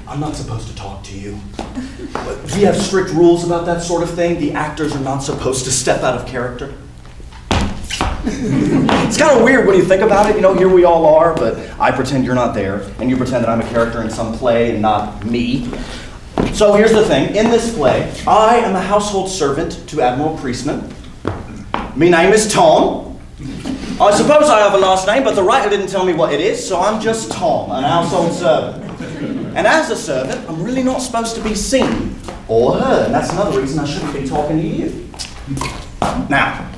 I'm not supposed to talk to you. Do you have strict rules about that sort of thing? The actors are not supposed to step out of character? It's kind of weird when you think about it. You know, here we all are, but I pretend you're not there, and you pretend that I'm a character in some play and not me. So here's the thing. In this play, I am a household servant to Admiral Priestman. My name is Tom. I suppose I have a last name, but the writer didn't tell me what it is, so I'm just Tom, an household servant. And as a servant, I'm really not supposed to be seen or heard. And that's another reason I shouldn't be talking to you. Now,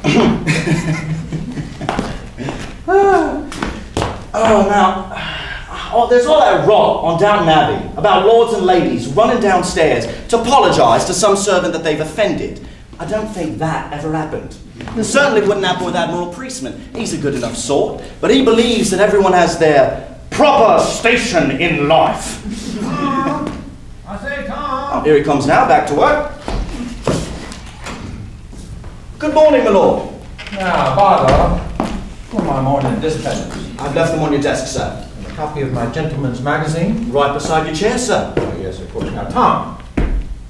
there's all that rot on Downton Abbey about lords and ladies running downstairs to apologise to some servant that they've offended. I don't think that ever happened. It certainly wouldn't happen with Admiral Priestman. He's a good enough sort, but he believes that everyone has their proper station in life. Tom! I say, Tom! Oh, here he comes now, back to work. Good morning, my lord. Now, bother. For my morning dispatches. I've left them on your desk, sir. And a copy of my gentleman's magazine? Right beside your chair, sir. Oh, yes, of course. Now, Tom,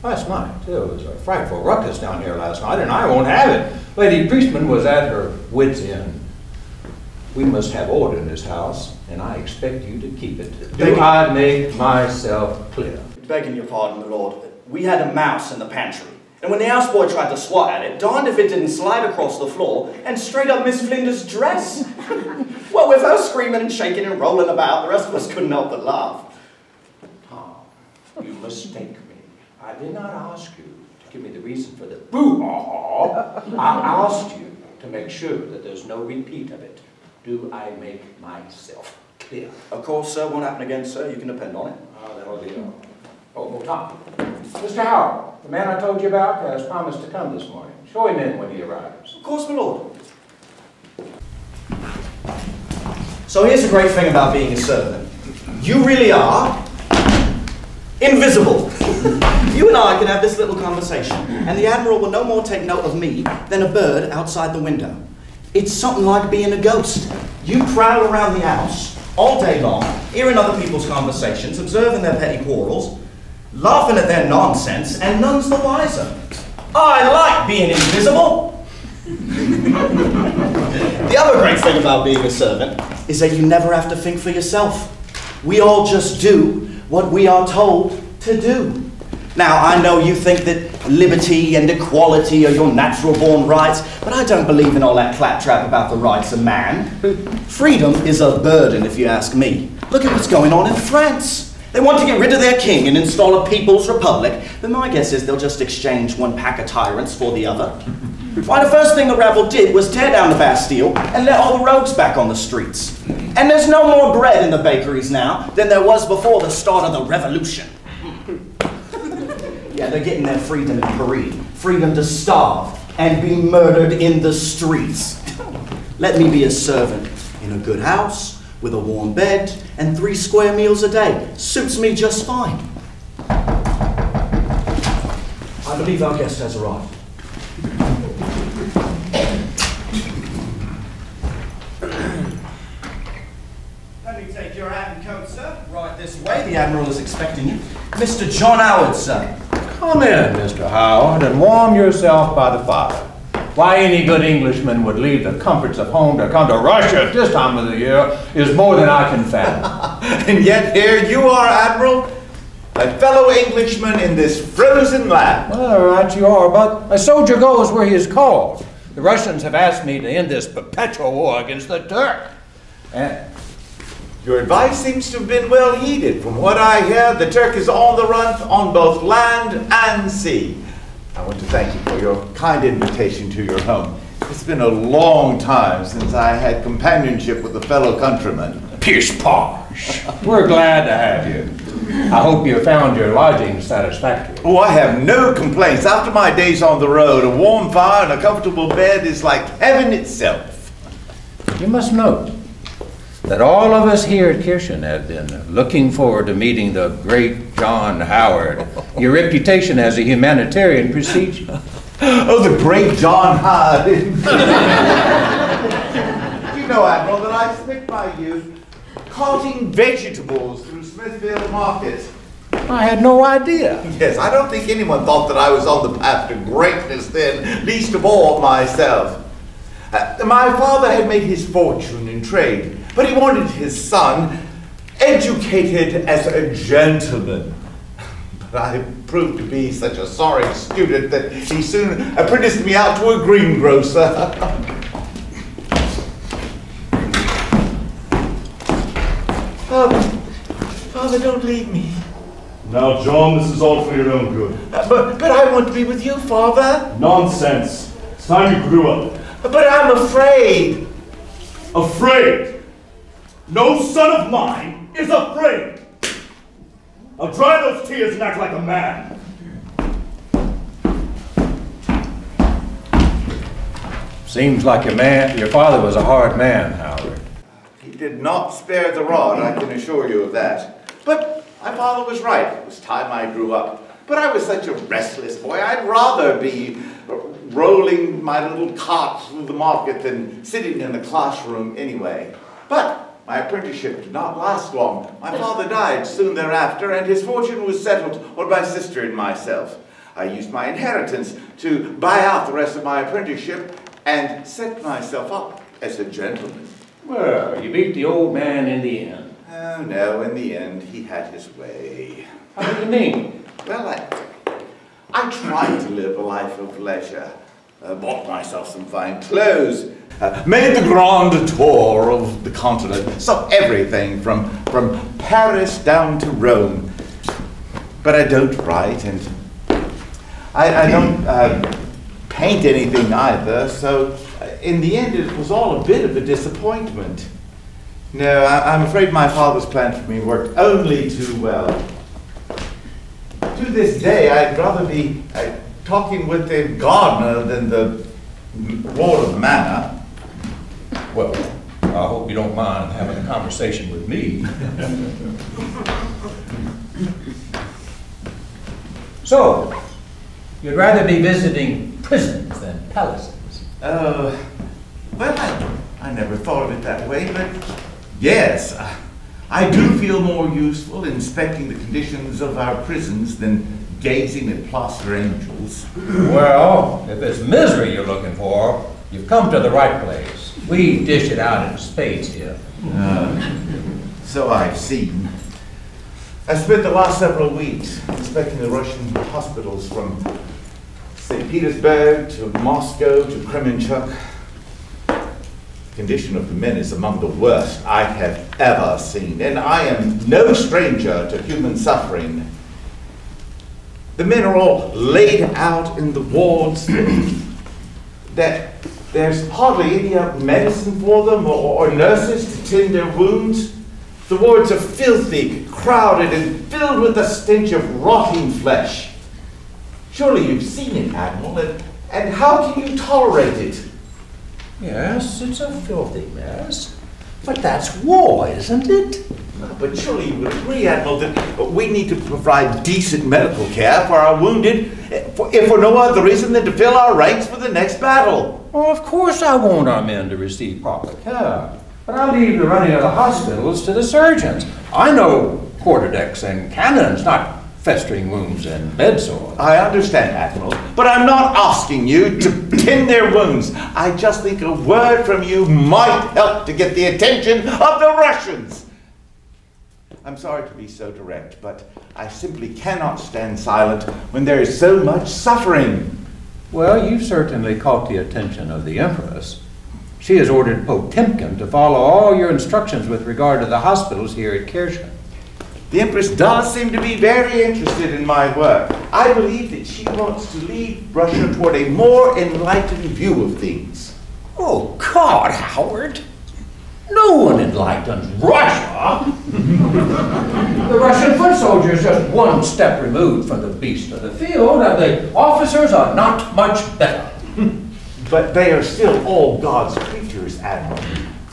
last night, there was a frightful ruckus down here last night, and I won't have it. Lady Priestman was at her wit's end. We must have order in this house, and I expect you to keep it. Do I make myself clear? Begging your pardon, my lord. We had a mouse in the pantry, and when the houseboy tried to swat at it, darned if it didn't slide across the floor and straight up Miss Flinder's dress. Well, with her screaming and shaking and rolling about, the rest of us couldn't help but laugh. Tom, you mistake me. I did not ask you to give me the reason for the boo-haw. I asked you to make sure that there's no repeat of it. Do I make myself clear? Of course, sir. Won't happen again, sir. You can depend on it. Ah, that'll be all. Oh, Tom. Mr. Howard, the man I told you about, has promised to come this morning. Show him in when he arrives. Of course, my lord. So here's the great thing about being a servant. You really are invisible. You and I can have this little conversation, and the Admiral will no more take note of me than a bird outside the window. It's something like being a ghost. You prowl around the house all day long, hearing other people's conversations, observing their petty quarrels, laughing at their nonsense, and none's the wiser. I like being invisible. The other great thing about being a servant is that you never have to think for yourself. We all just do what we are told to do. Now, I know you think that liberty and equality are your natural-born rights, but I don't believe in all that claptrap about the rights of man. Freedom is a burden, if you ask me. Look at what's going on in France. They want to get rid of their king and install a people's republic, but my guess is they'll just exchange one pack of tyrants for the other. Why, the first thing the rabble did was tear down the Bastille and let all the rogues back on the streets. And there's no more bread in the bakeries now than there was before the start of the revolution. Yeah, they're getting their freedom in Paris. Freedom to starve and be murdered in the streets. Let me be a servant in a good house, with a warm bed, and 3 square meals a day. Suits me just fine. I believe our guest has arrived. Let me take your hat and coat, sir. Right this way. The Admiral is expecting you. Mr. John Howard, sir. Come in, Mr. Howard, and warm yourself by the fire. Why any good Englishman would leave the comforts of home to come to Russia at this time of the year is more than I can fathom. And yet here you are, Admiral, a fellow Englishman in this frozen land. Well, right you are, but a soldier goes where he is called. The Russians have asked me to end this perpetual war against the Turk. And your advice seems to have been well heeded. From what I hear, the Turk is on the run on both land and sea. I want to thank you for your kind invitation to your home. It's been a long time since I had companionship with a fellow countryman. Pish posh. We're glad to have you. I hope you found your lodging satisfactory. Oh, I have no complaints. After my days on the road, a warm fire and a comfortable bed is like heaven itself. You must note that all of us here at Kirchen have been looking forward to meeting the great John Howard. Your reputation as a humanitarian precedes you. Oh, the great John Howard. You know, Admiral, that I spent my youth carting vegetables through Smithfield Market. I had no idea. Yes, I don't think anyone thought that I was on the path to greatness then, least of all myself. My father had made his fortune in trade, but he wanted his son educated as a gentleman. But I proved to be such a sorry student that he soon apprenticed me out to a greengrocer. Father, don't leave me. Now, John, this is all for your own good. But I want to be with you, Father. Nonsense. It's time you grew up. But I'm afraid. Afraid? No son of mine is afraid. Now dry those tears and act like a man. Seems like your father was a hard man, Howard. He did not spare the rod, I can assure you of that. But my father was right. It was time I grew up. But I was such a restless boy. I'd rather be rolling my little cart through the market than sitting in the classroom anyway. But my apprenticeship did not last long. My father died soon thereafter, and his fortune was settled on my sister and myself. I used my inheritance to buy out the rest of my apprenticeship and set myself up as a gentleman. Well, you beat the old man in the end. Oh, no, in the end, he had his way. How do you mean? Well, I tried to live a life of leisure. Bought myself some fine clothes. Made the grand tour of the continent. Saw everything from Paris down to Rome. But I don't write, and I don't paint anything either, so in the end it was all a bit of a disappointment. No, I'm afraid my father's plan for me worked only too well. To this day, I'd rather be talking with the gardener than the lord of the manor. Well, I hope you don't mind having a conversation with me. So, you'd rather be visiting prisons than palaces? Well, I never thought of it that way, but yes, I do feel more useful inspecting the conditions of our prisons than gazing at plaster angels. Well, if it's misery you're looking for, you've come to the right place. We dish it out in spades here. So I've seen. I spent the last several weeks inspecting the Russian hospitals from St. Petersburg to Moscow to Kremenchuk. The condition of the men is among the worst I have ever seen, and I am no stranger to human suffering. The men are all laid out in the wards that there's hardly any medicine for them or nurses to tend their wounds. The wards are filthy, crowded, and filled with the stench of rotting flesh. Surely you've seen it, Admiral, and how can you tolerate it? Yes, it's a filthy mess. But that's war, isn't it? But surely you would agree, Admiral, that we need to provide decent medical care for our wounded, if for no other reason than to fill our ranks for the next battle. Well, of course I want our men to receive proper care. But I leave the running of the hospitals to the surgeons. I know quarterdecks and cannons, not festering wounds and bed sores. I understand, Admiral, but I'm not asking you to tend their wounds. I just think a word from you might help to get the attention of the Russians. I'm sorry to be so direct, but I simply cannot stand silent when there is so much suffering. Well, you've certainly caught the attention of the Empress. She has ordered Potemkin to follow all your instructions with regard to the hospitals here at Kirchen. The Empress does seem to be very interested in my work. I believe that she wants to lead Russia toward a more enlightened view of things. Oh, God, Howard. No one enlightens Russia. The Russian foot soldier is just one step removed from the beast of the field, and the officers are not much better. But they are still all God's creatures, Admiral.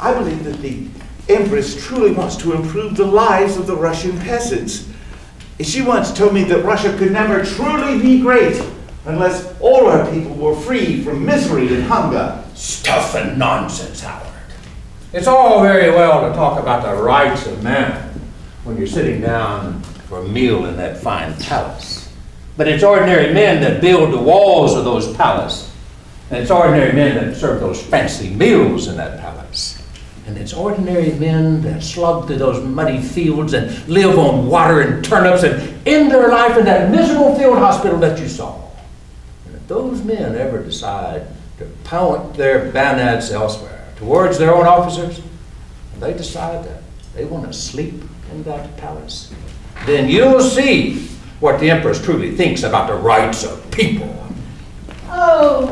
I believe that the Empress truly wants to improve the lives of the Russian peasants. She once told me that Russia could never truly be great unless all our people were free from misery and hunger. Stuff and nonsense, Howard. It's all very well to talk about the rights of man when you're sitting down for a meal in that fine palace. But it's ordinary men that build the walls of those palaces. And it's ordinary men that serve those fancy meals in that palace. And it's ordinary men that slug through those muddy fields and live on water and turnips and end their life in that miserable field hospital that you saw. And if those men ever decide to point their bayonets elsewhere towards their own officers, and they decide that they want to sleep in that palace, then you'll see what the Empress truly thinks about the rights of people. Oh,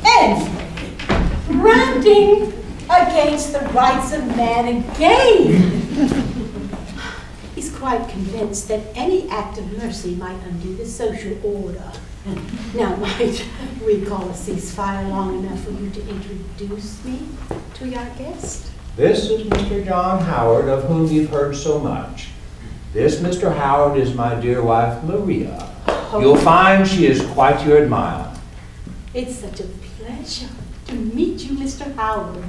Edward, ranting against the rights of man again. He's quite convinced that any act of mercy might undo the social order. Now, might we call a ceasefire long enough for you to introduce me to your guest? This is Mr. John Howard, of whom you've heard so much. This Mr. Howard is my dear wife, Maria. Oh. You'll find she is quite your admirer. It's such a pleasure to meet you, Mr. Howard.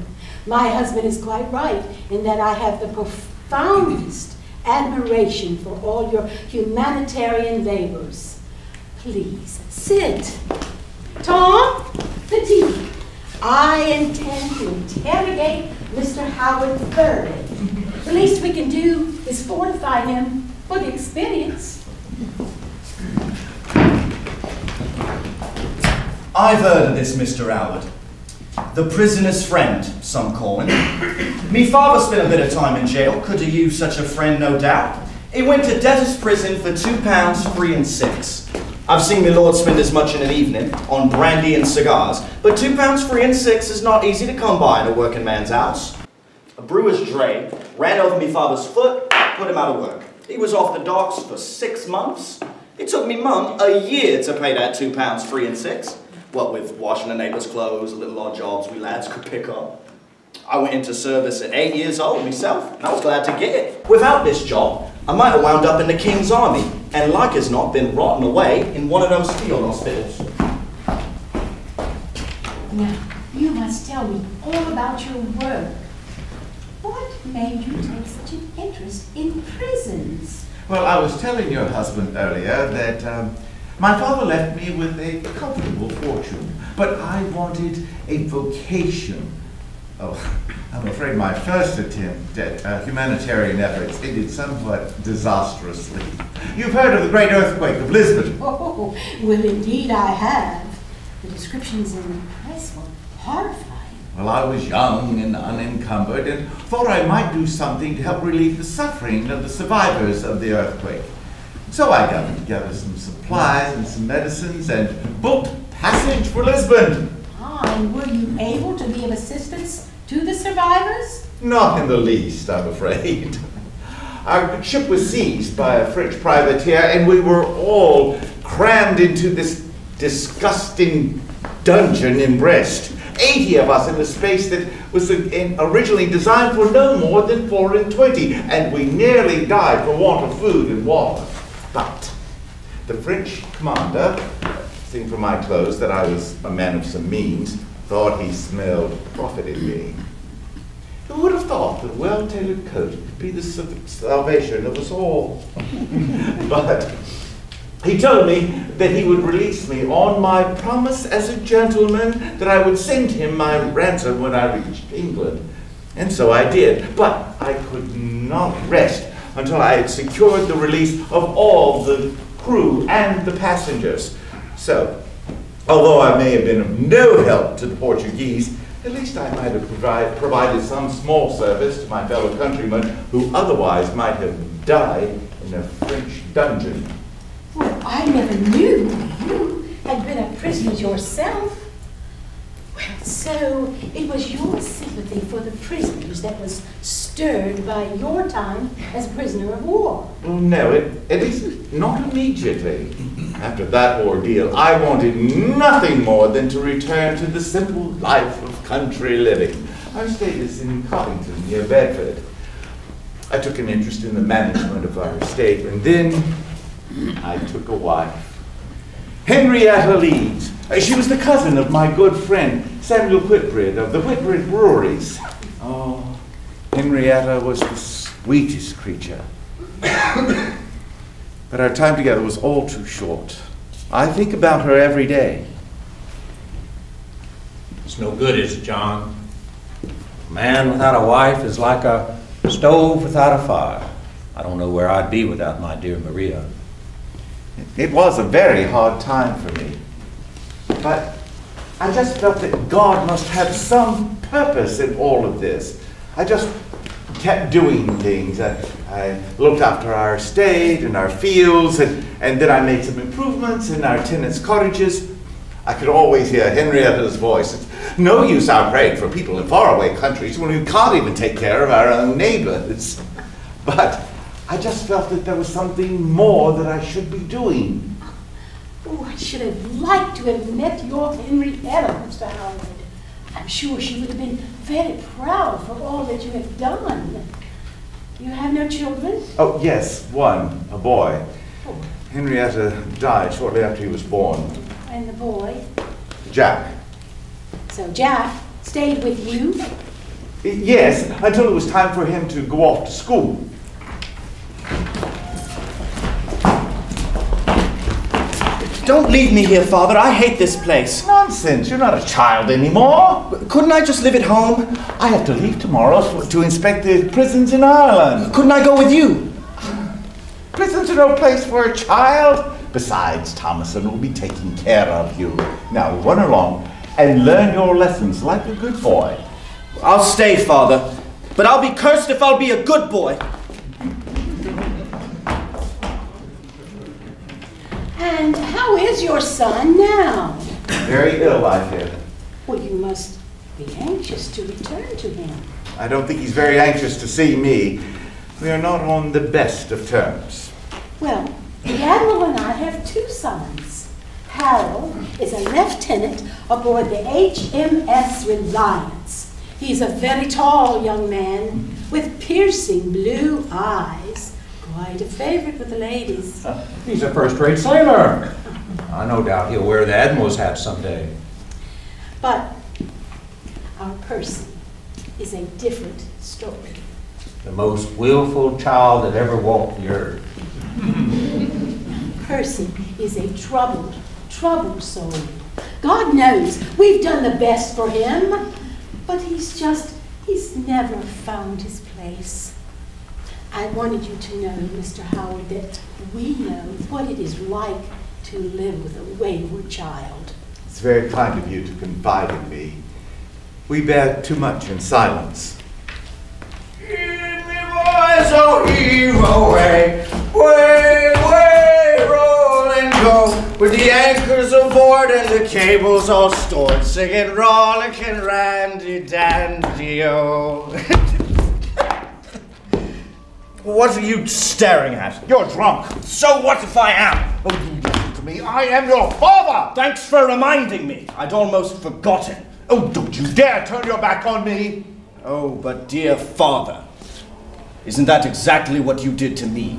My husband is quite right in that I have the profoundest admiration for all your humanitarian labors. Please, sit. Tom, the tea. I intend to interrogate Mr. Howard thoroughly. The least we can do is fortify him for the experience. I've heard of this Mr. Howard. The prisoner's friend, some call him. Me father spent a bit of time in jail, could have used such a friend, no doubt. He went to debtor's prison for £2, 3 and 6. I've seen my lord spend as much in an evening on brandy and cigars, but £2, 3 and 6 is not easy to come by in a working man's house. A brewer's dray ran over me father's foot, put him out of work. He was off the docks for 6 months. It took me mum a year to pay that £2, 3 and 6. What with washing the neighbours' clothes, little odd jobs we lads could pick up. I went into service at 8 years old myself, and I was glad to get it. Without this job, I might have wound up in the King's Army, and like as not been rotting away in one of those field hospitals. Now, you must tell me all about your work. What made you take such an interest in prisons? Well, I was telling your husband earlier that my father left me with a comfortable fortune, but I wanted a vocation. Oh, I'm afraid my first attempt at humanitarian efforts ended somewhat disastrously. You've heard of the great earthquake of Lisbon. Oh, well, indeed I have. The descriptions in the press were horrifying. Well, I was young and unencumbered and thought I might do something to help relieve the suffering of the survivors of the earthquake. So I gathered together some supplies and some medicines and booked passage for Lisbon. Ah, and were you able to be of assistance to the survivors? Not in the least, I'm afraid. Our ship was seized by a French privateer and we were all crammed into this disgusting dungeon in Brest. 80 of us in a space that was originally designed for no more than 4 and 20, and we nearly died for want of food and water. But the French commander, seeing from my clothes that I was a man of some means, thought he smelled profit in me. Who would have thought that a well-tailored coat could be the salvation of us all? But he told me that he would release me on my promise as a gentleman that I would send him my ransom when I reached England. And so I did, but I could not rest until I had secured the release of all the crew and the passengers. So, although I may have been of no help to the Portuguese, at least I might have provided some small service to my fellow countrymen who otherwise might have died in a French dungeon. Well, I never knew you had been a prisoner yourself. Well, So it was your sympathy for the prisoners that was stirred by your time as prisoner of war? Well, no, at least not immediately. After that ordeal, I wanted nothing more than to return to the simple life of country living. Our estate is in Covington, near Bedford. I took an interest in the management of our estate, and then I took a wife. Henrietta Leeds. She was the cousin of my good friend, Samuel Whitbread of the Whitbread Breweries. Oh, Henrietta was the sweetest creature. But our time together was all too short. I think about her every day. It's no good, is it, John? A man without a wife is like a stove without a fire. I don't know where I'd be without my dear Maria. It was a very hard time for me. But I just felt that God must have some purpose in all of this. I just kept doing things. I looked after our estate and our fields, and then I made some improvements in our tenants' cottages. I could always hear Henrietta's voice. It's no use our praying for people in faraway countries when we can't even take care of our own neighbors. But I just felt that there was something more that I should be doing. Oh, I should have liked to have met your Henrietta, Mr. Howard. I'm sure she would have been very proud for all that you have done. You have no children? Oh, yes, one, a boy. Oh. Henrietta died shortly after he was born. And the boy? Jack. So Jack stayed with you? Yes, until it was time for him to go off to school. Don't leave me here, Father. I hate this place. Nonsense, you're not a child anymore. Couldn't I just live at home? I have to leave tomorrow to inspect the prisons in Ireland. Couldn't I go with you? Prisons are no place for a child. Besides, Thomason will be taking care of you. Now run along and learn your lessons like a good boy. I'll stay, Father, but I'll be cursed if I'll be a good boy. And how is your son now? Very ill, I hear. Well, you must be anxious to return to him. I don't think he's very anxious to see me. We are not on the best of terms. Well, the Admiral and I have two sons. Harold is a lieutenant aboard the HMS Reliance. He's a very tall young man with piercing blue eyes. Quite a favorite with the ladies. He's a first-rate sailor. I no doubt he'll wear the Admiral's hat someday. But our Percy is a different story. The most willful child that ever walked the earth. Percy is a troubled soul. God knows we've done the best for him, but he's never found his place. I wanted you to know, Mr. Howard, that we know what it is like to live with a wayward child. It's very kind of you to confide in me. We bear too much in silence. Keep me, boys, oh, heave away, way, roll and go, with the anchors aboard and the cables all stored, singing rollicking randy-dandy-o. What are you staring at? You're drunk. So what if I am? Oh, you listen to me. I am your father! Thanks for reminding me. I'd almost forgotten. Oh, don't you dare turn your back on me! Oh, but dear Father, isn't that exactly what you did to me?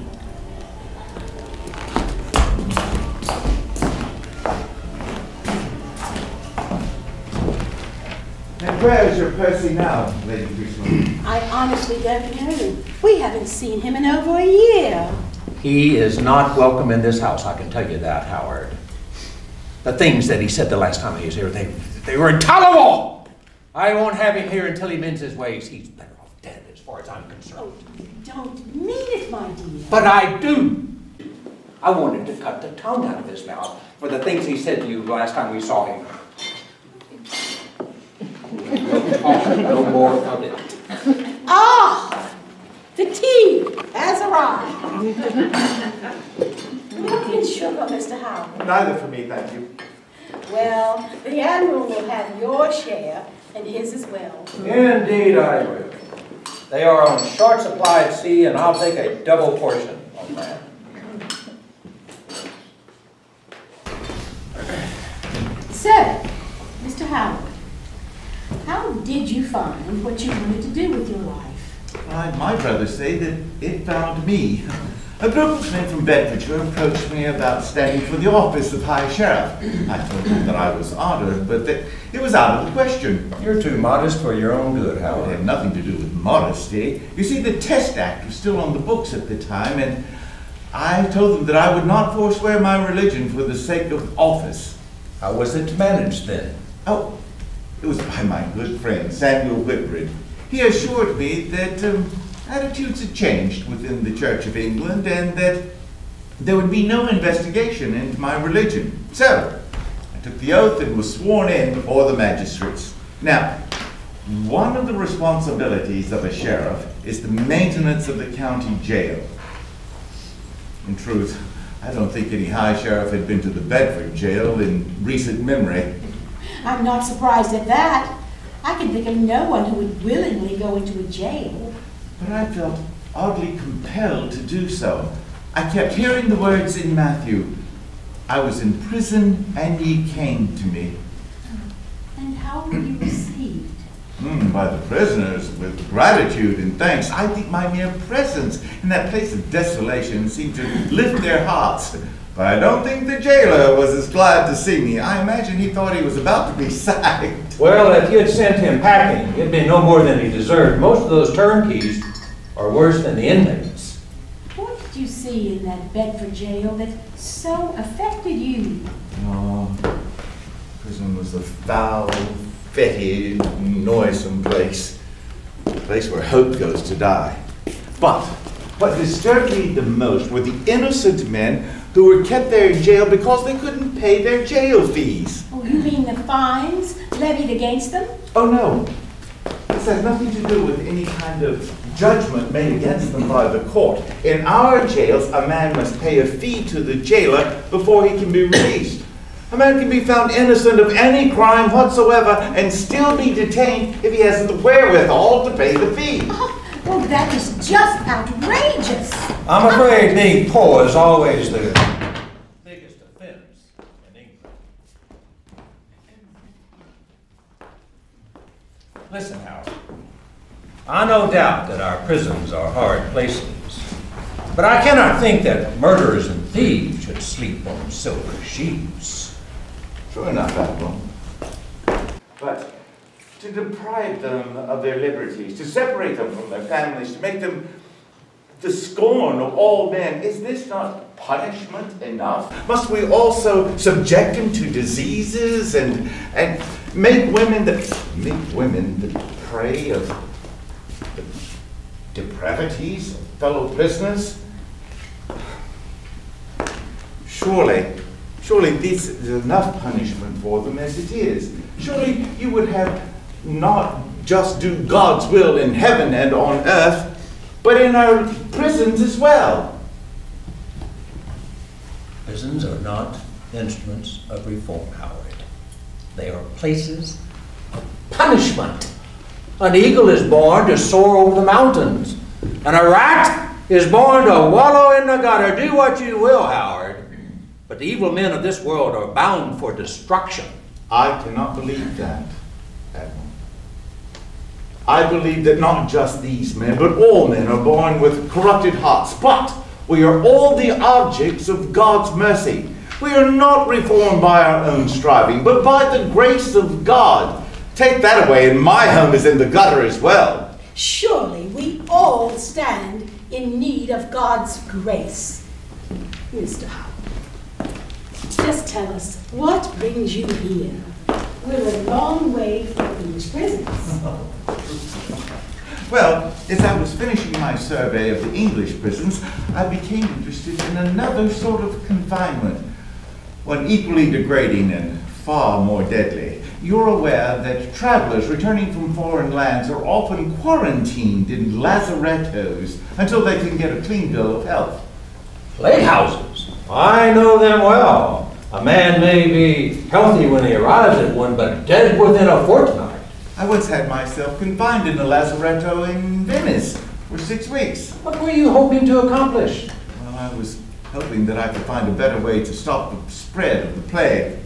And where is your Percy now, Lady Priestman? I honestly don't know. We haven't seen him in over a year. He is not welcome in this house, I can tell you that, Howard. The things that he said the last time he was here, they were intolerable! I won't have him here until he mends his ways. He's better off dead as far as I'm concerned. Oh, you don't mean it, my dear. But I do. I wanted to cut the tongue out of his mouth for the things he said to you last time we saw him. No more of it. Ah! The tea has arrived. Milk and sugar, Mr. Howard. Neither for me, thank you. Well, the Admiral will have your share and his as well. Indeed I will. They are on short supply at sea, and I'll take a double portion on that. So, Mr. Howard, how did you find what you wanted to do with your life? My brother say that it found me. A group of men from Bedfordshire approached me about standing for the office of High Sheriff. I told them that I was honored, but that it was out of the question. You're too modest for your own good, It Howard. had nothing to do with modesty. You see, the Test Act was still on the books at the time, and I told them that I would not forswear my religion for the sake of office. How was it managed then? Oh, it was by my good friend, Samuel Whitbread. He assured me that attitudes had changed within the Church of England and that there would be no investigation into my religion. So, I took the oath and was sworn in before the magistrates. Now, one of the responsibilities of a sheriff is the maintenance of the county jail. In truth, I don't think any high sheriff had been to the Bedford jail in recent memory. I'm not surprised at that. I can think of no one who would willingly go into a jail. But I felt oddly compelled to do so. I kept hearing the words in Matthew, "I was in prison and ye came to me." And how were you received? By the prisoners with gratitude and thanks. I think my mere presence in that place of desolation seemed to lift their hearts. But I don't think the jailer was as glad to see me. I imagine he thought he was about to be sacked. Well, if you'd sent him packing, it'd be no more than he deserved. Most of those turnkeys are worse than the inmates. What did you see in that Bedford jail that so affected you? Oh, prison was a foul, fetid, noisome place. A place where hope goes to die. But what disturbed me the most were the innocent men who were kept there in jail because they couldn't pay their jail fees. Oh, you mean the fines levied against them? Oh no, this has nothing to do with any kind of judgment made against them by the court. In our jails, a man must pay a fee to the jailer before he can be released. A man can be found innocent of any crime whatsoever and still be detained if he hasn't the wherewithal to pay the fee. Oh, well, that is just outrageous. I'm afraid being poor is always the biggest offense in England. Listen, Howard. I no doubt that our prisons are hard places, but I cannot think that murderers and thieves should sleep on silver sheets. True enough, Admiral. But to deprive them of their liberties, to separate them from their families, to make them the scorn of all men, is this not punishment enough? Must we also subject them to diseases and make women the prey of the depravities of fellow prisoners? Surely this is enough punishment for them as it is. Surely you would have not just do God's will in heaven and on earth, but in our prisons as well. Prisons are not instruments of reform, Howard. They are places of punishment. An eagle is born to soar over the mountains, and a rat is born to wallow in the gutter. Do what you will, Howard, but the evil men of this world are bound for destruction. I cannot believe that, Admiral. I believe that not just these men, but all men are born with corrupted hearts. But we are all the objects of God's mercy. We are not reformed by our own striving, but by the grace of God. Take that away, and my home is in the gutter as well. Surely we all stand in need of God's grace. Mr. Howard, just tell us, what brings you here? We're a long way from English prisons. Well, as I was finishing my survey of the English prisons, I became interested in another sort of confinement, one equally degrading and far more deadly. You're aware that travelers returning from foreign lands are often quarantined in lazarettos until they can get a clean bill of health. Plague houses. I know them well. A man may be healthy when he arrives at one, but dead within a fortnight. I once had myself confined in a lazaretto in Venice for 6 weeks. What were you hoping to accomplish? Well, I was hoping that I could find a better way to stop the spread of the plague.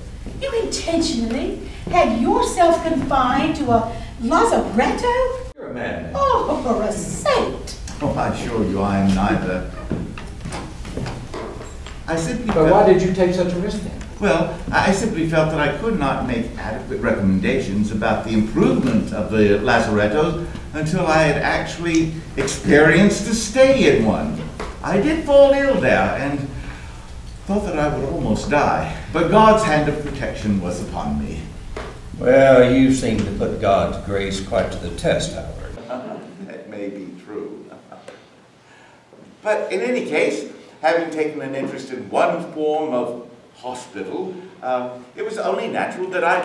You intentionally had yourself confined to a lazaretto? You're a madman. Oh, for a saint! Oh, I assure you I am neither. I simply But why did you take such a risk then? Well, I simply felt that I could not make adequate recommendations about the improvement of the lazarettos until I had actually experienced a stay in one. I did fall ill there and thought that I would almost die, but God's hand of protection was upon me. Well, you seem to put God's grace quite to the test, Howard. That may be true. But in any case, having taken an interest in one form of hospital, it was only natural that I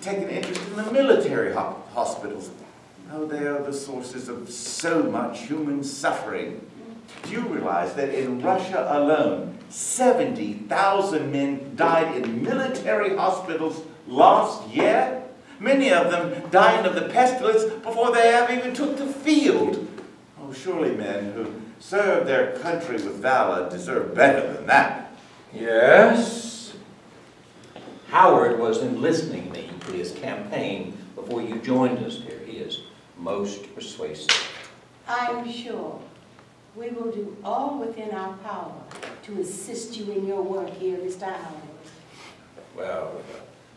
take an interest in the military hospitals. Oh, they are the sources of so much human suffering. Do you realize that in Russia alone, 70,000 men died in military hospitals last year? Many of them dying of the pestilence before they ever even took the field. Oh, surely men who serve their country with valor deserve better than that. Yes. Howard was enlisting me to his campaign before you joined us here. He is most persuasive. I'm sure we will do all within our power to assist you in your work here, Mr. Howard. Well,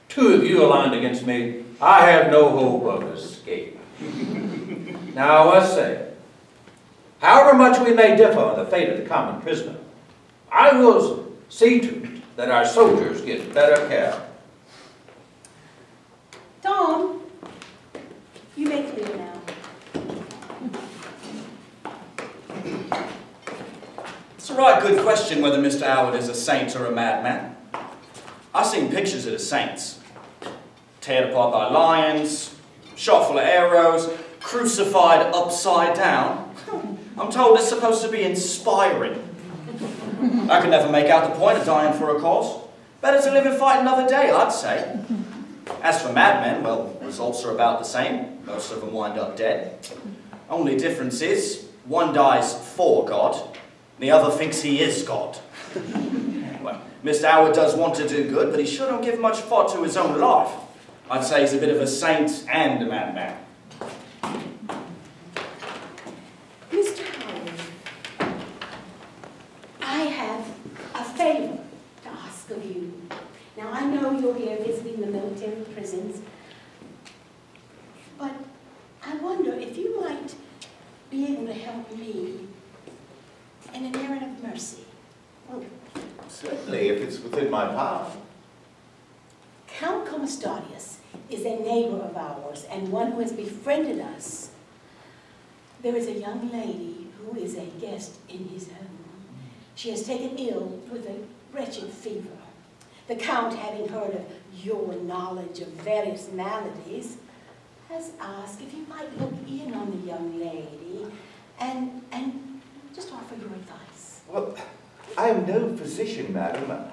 two of you aligned against me, I have no hope of escape. Now, let's say, however much we may differ on the fate of the common prisoner, I will see to it that our soldiers get better care. Tom, you may clear now. It's a right good question whether Mr. Howard is a saint or a madman. I've seen pictures of the saints. Teared apart by lions, shot full of arrows, crucified upside down. I'm told it's supposed to be inspiring. I could never make out the point of dying for a cause. Better to live and fight another day, I'd say. As for madmen, well, results are about the same. Most of them wind up dead. Only difference is, one dies for God, the other thinks he is God. Well, Mr. Howard does want to do good, but he sure don't give much thought to his own life. I'd say he's a bit of a saint and a madman. Mr. Howard, I have a favor to ask of you. Now, I know you're here visiting the military prisons, but I wonder if you might be able to help me in an errand of mercy. Oh, certainly, if it's within my power. Count Comastadius is a neighbor of ours and one who has befriended us. There is a young lady who is a guest in his home. She has taken ill with a wretched fever. The Count, having heard of your knowledge of various maladies, has asked if you might look in on the young lady and just offer your advice. Well, I am no physician, madam.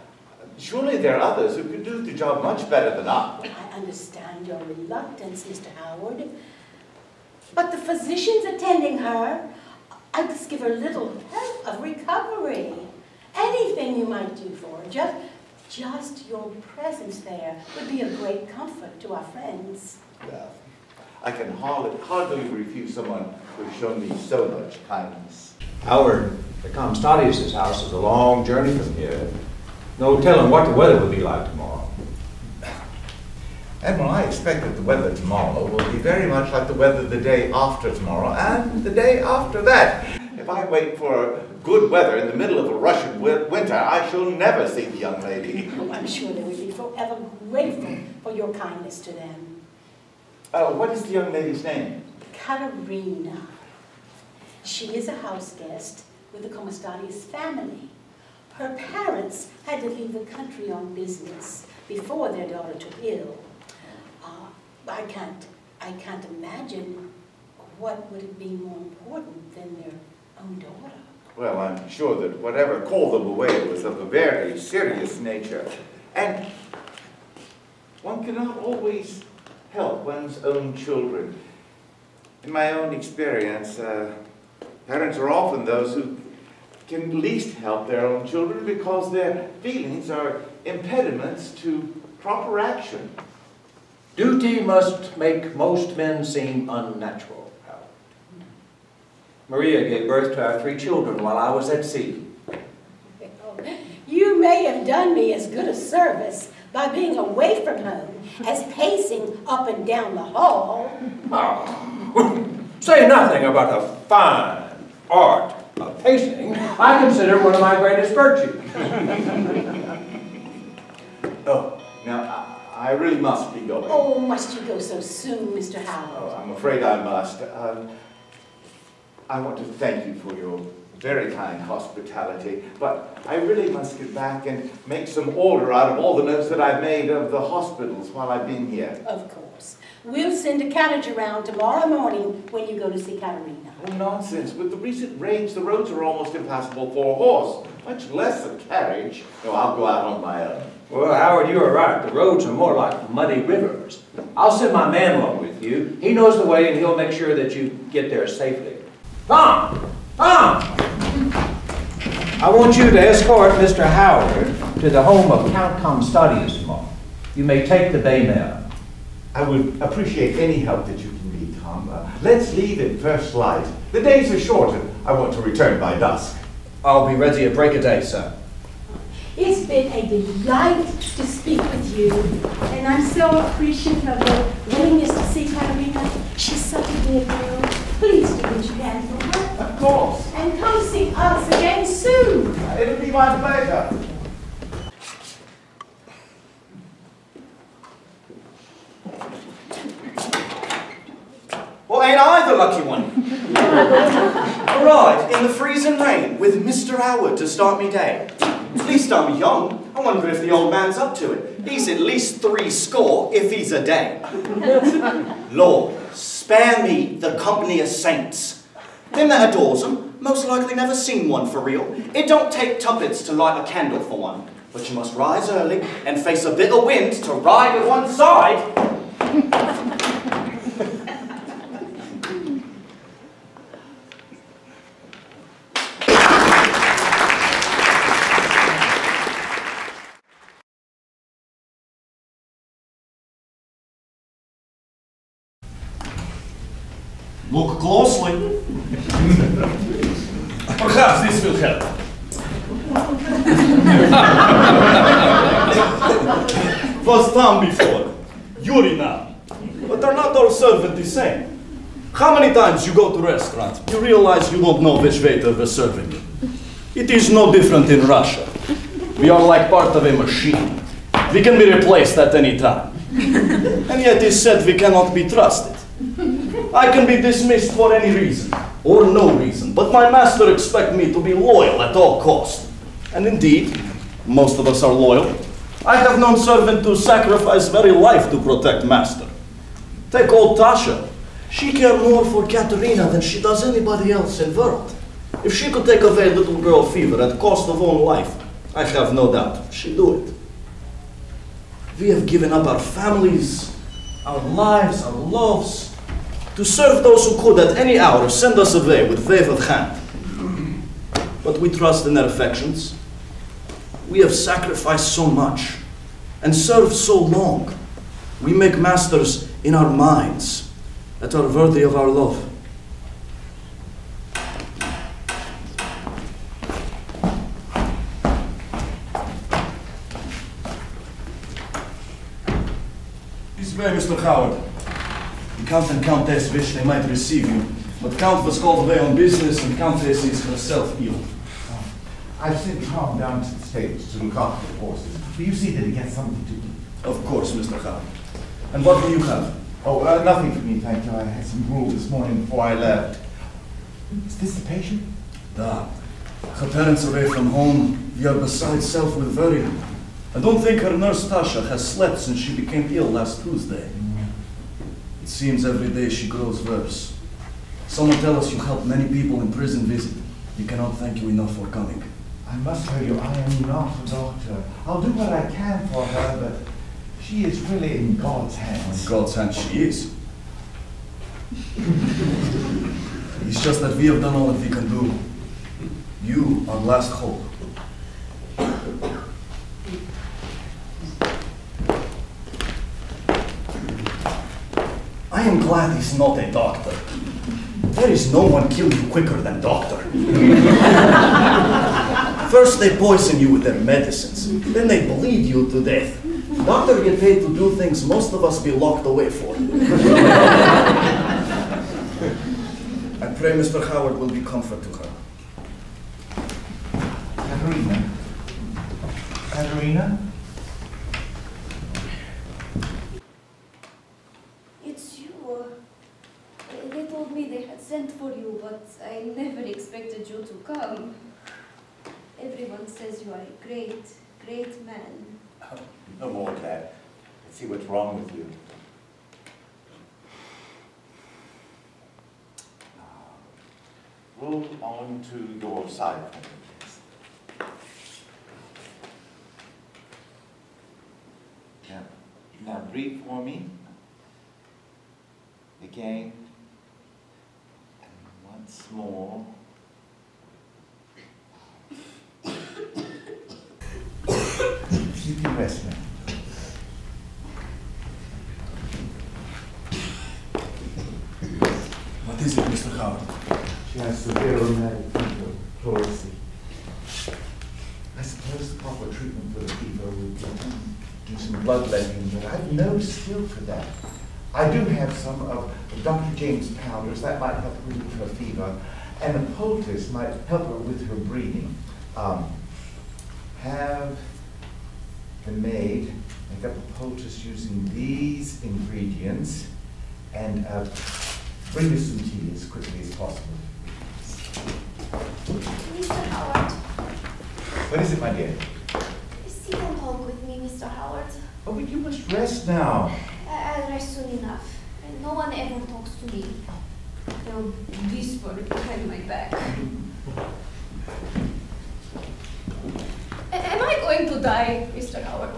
Surely there are others who could do the job much better than I. I understand your reluctance, Mr. Howard, but the physicians attending her, I just give her little help of recovery. Anything you might do for her, just your presence there would be a great comfort to our friends. Well, I can hardly refuse someone who's shown me so much kindness. Howard, the Comastadius' house is a long journey from here. No telling what the weather will be like tomorrow. Admiral, I expect that the weather tomorrow will be very much like the weather the day after tomorrow and the day after that. If I wait for good weather in the middle of a Russian winter, I shall never see the young lady. Oh, I'm sure they will be forever grateful for your kindness to them. What is the young lady's name? Katerina. She is a house guest with the Comastadius family. Her parents had to leave the country on business before their daughter took ill. I can't imagine what would be more important than their own daughter. Well, I'm sure that whatever called them away was of a very serious nature. And one cannot always help one's own children. In my own experience, parents are often those who can least help their own children because their feelings are impediments to proper action. Duty must make most men seem unnatural, Howard. Maria gave birth to our 3 children while I was at sea. You may have done me as good a service by being away from home as pacing up and down the hall. Oh. Say nothing about the fine art of pacing. I consider it one of my greatest virtues. Oh, now I really must be going. Oh, must you go so soon, Mr. Howard? Oh, I'm afraid I must. I want to thank you for your very kind hospitality, but I really must get back and make some order out of all the notes that I've made of the hospitals while I've been here. Of course. We'll send a carriage around tomorrow morning when you go to see Katerina. Oh, nonsense. With the recent rains, the roads are almost impassable for a horse, much less a carriage. No, I'll go out on my own. Well, Howard, you are right. The roads are more like muddy rivers. I'll send my man along with you. He knows the way and he'll make sure that you get there safely. Tom! Tom! I want you to escort Mr. Howard to the home of Count Comstadius tomorrow. You may take the bay mare. I would appreciate any help that you can be, Tom. Let's leave at first light. The days are short and I want to return by dusk. I'll be ready at break of day, sir. It's been a delight to speak with you, and I'm so appreciative of your willingness to see Katerina. She's such a dear girl. Please do what you can for her. Of course. And come see us again soon. It'll be my pleasure. Well, ain't I the lucky one? A ride in the freezing rain with Mr. Howard to start me day. At least I'm young. I wonder if the old man's up to it. He's at least 70 if he's a day. Lord, spare me the company of saints. Them that adores 'em most likely never seen one for real. It don't take tuppence to light a candle for one. But you must rise early and face a bit of wind to ride at one side. Look closely. Perhaps this will help. Was Tom before, Yuri now. But they're not all servants the same. How many times you go to a restaurant, you realize you don't know which waiter is serving you. It is no different in Russia. We are like part of a machine. We can be replaced at any time. And yet it's said we cannot be trusted. I can be dismissed for any reason, or no reason, but my master expects me to be loyal at all costs. And indeed, most of us are loyal. I have known servants to sacrifice very life to protect master. Take old Tasha. She cares more for Katerina than she does anybody else in the world. If she could take away little girl fever at cost of own life, I have no doubt she'd do it. We have given up our families, our lives, our loves, to serve those who could at any hour send us away with wave of hand. But we trust in their affections. We have sacrificed so much and served so long. We make masters in our minds that are worthy of our love. This way, Mr. Howard. The Count and Countess wish they might receive you, but Count was called away on business and Countess is herself ill. I've sent Tom down to the stables to look after the horses. Will you see that he gets something to eat? Of course, Mr. Howard. And what will you have? Oh, nothing for me, thank you. I had some gruel this morning before I left. Is this the patient? Da. Her parents away from home, we are beside self with worry. I don't think her nurse Tasha has slept since she became ill last Tuesday. It seems every day she grows worse. Someone tell us you help many people in prison visit. We cannot thank you enough for coming. I must tell you, I am not a doctor. I'll do what I can for her, but she is really in God's hands. In God's hands she is. It's just that we have done all that we can do. You are last hope. I am glad he's not a doctor. There is no one kill you quicker than doctor. First they poison you with their medicines, then they bleed you to death. Doctor get paid to do things most of us be locked away for. I pray Mr. Howard will be comfort to her. Katerina? Katerina? It's you. They told me they had sent for you, but I never expected you to come. Everyone says you are a great, great man. Oh, no more of that. Let's see what's wrong with you. Roll on to your side for me, please. Now breathe for me. Again. And once more. You can rest now. What is it, Mr. Howard? She has severe rheumatic fever, pleurisy. I suppose the proper treatment for the fever would be do some bloodletting, but I've no skill for that. I do have some of Dr. James' powders that might help her with her fever, and a poultice might help her with her breathing. Have the maid make up a poultice using these ingredients, and bring us some tea as quickly as possible. Mr. Howard, What is it, my dear? sit and talk with me, Mr. Howard. Oh, but you must rest now. I'll rest soon enough. No one ever talks to me. They'll whisper behind my back. Am I going to die, Mr. Howard?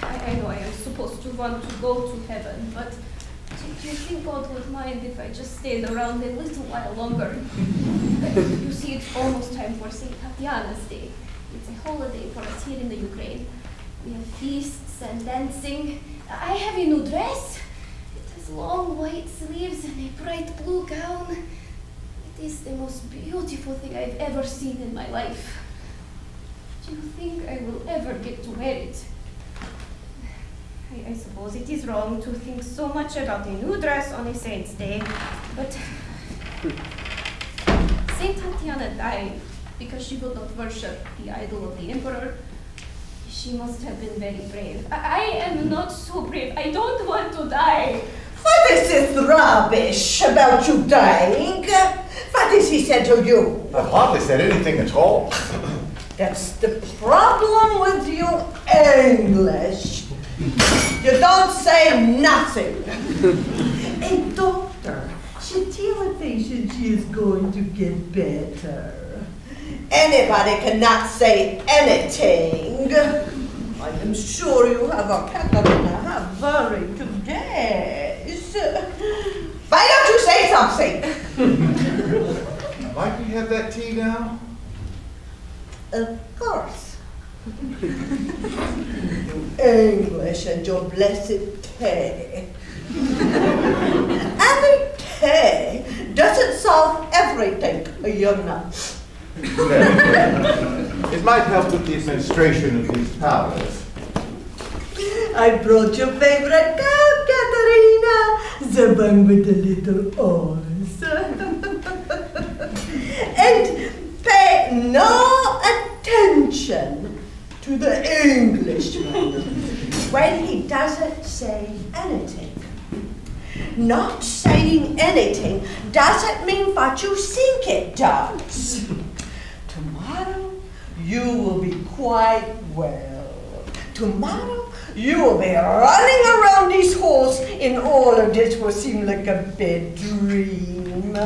I know I am supposed to want to go to heaven, but do you think God would mind if I just stayed around a little while longer? You see, it's almost time for St. Tatiana's Day. It's a holiday for us here in the Ukraine. We have feasts and dancing. I have a new dress. It has long white sleeves and a bright blue gown. It is the most beautiful thing I've ever seen in my life. Do you think I will ever get to wear it? I suppose it is wrong to think so much about a new dress on a saint's day, but Saint Tatiana died because she would not worship the idol of the emperor. She must have been very brave. I am not so brave. I don't want to die. What is this rubbish about you dying? What has he said to you? I hardly said anything at all. That's the problem with you English. You don't say nothing. A doctor should tell a patient she is going to get better. Anybody cannot say anything. I am sure you have a Katerina have very good days. Why don't you say something? Might we have that tea now? Of course. English and your blessed tea. Any tea doesn't solve everything, you know. It might help with the administration of these powders. I brought your favorite cup, Katerina, the one with the little oars. And pay no attention to the Englishman when he doesn't say anything. Not saying anything doesn't mean what you think it does. Tomorrow you will be quite well. Tomorrow you will be running around these halls and all of this will seem like a bad dream.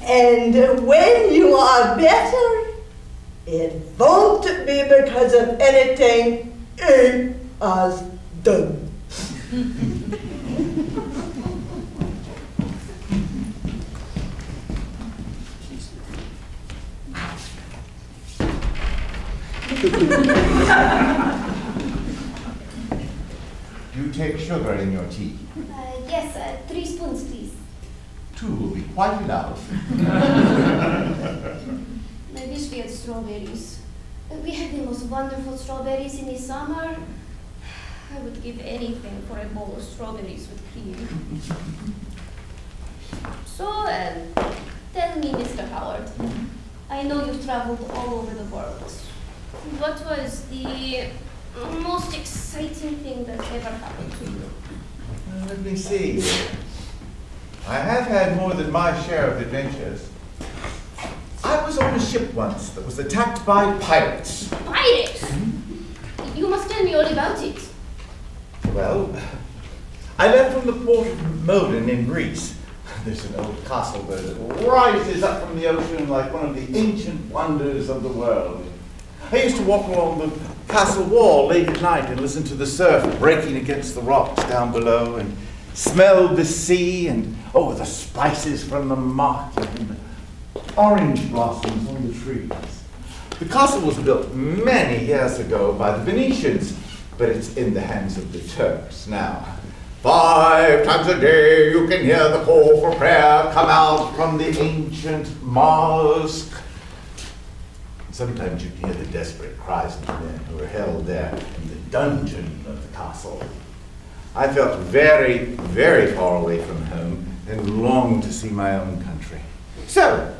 And when you are better, it won't be because of anything he has done. You take sugar in your tea. Yes, 3 spoons, please. 2 will be quite enough. I wish we had strawberries. We had the most wonderful strawberries in the summer. I would give anything for a bowl of strawberries with cream. So, tell me, Mr. Howard, I know you've traveled all over the world. What was the most exciting thing that ever happened to you? Let me see. I have had more than my share of adventures. I was on a ship once that was attacked by pirates. Pirates? You must tell me all about it. Well, I left from the port of Modin in Greece. There's an old castle there that rises up from the ocean like one of the ancient wonders of the world. I used to walk along the castle wall late at night and listen to the surf breaking against the rocks down below and smell the sea and, oh, the spices from the market and the orange blossoms on the trees. The castle was built many years ago by the Venetians, but it's in the hands of the Turks now. 5 times a day you can hear the call for prayer come out from the ancient mosque. Sometimes you can hear the desperate cries of the men who are held there in the dungeon of the castle. I felt very, very far away from home and longed to see my own country. So,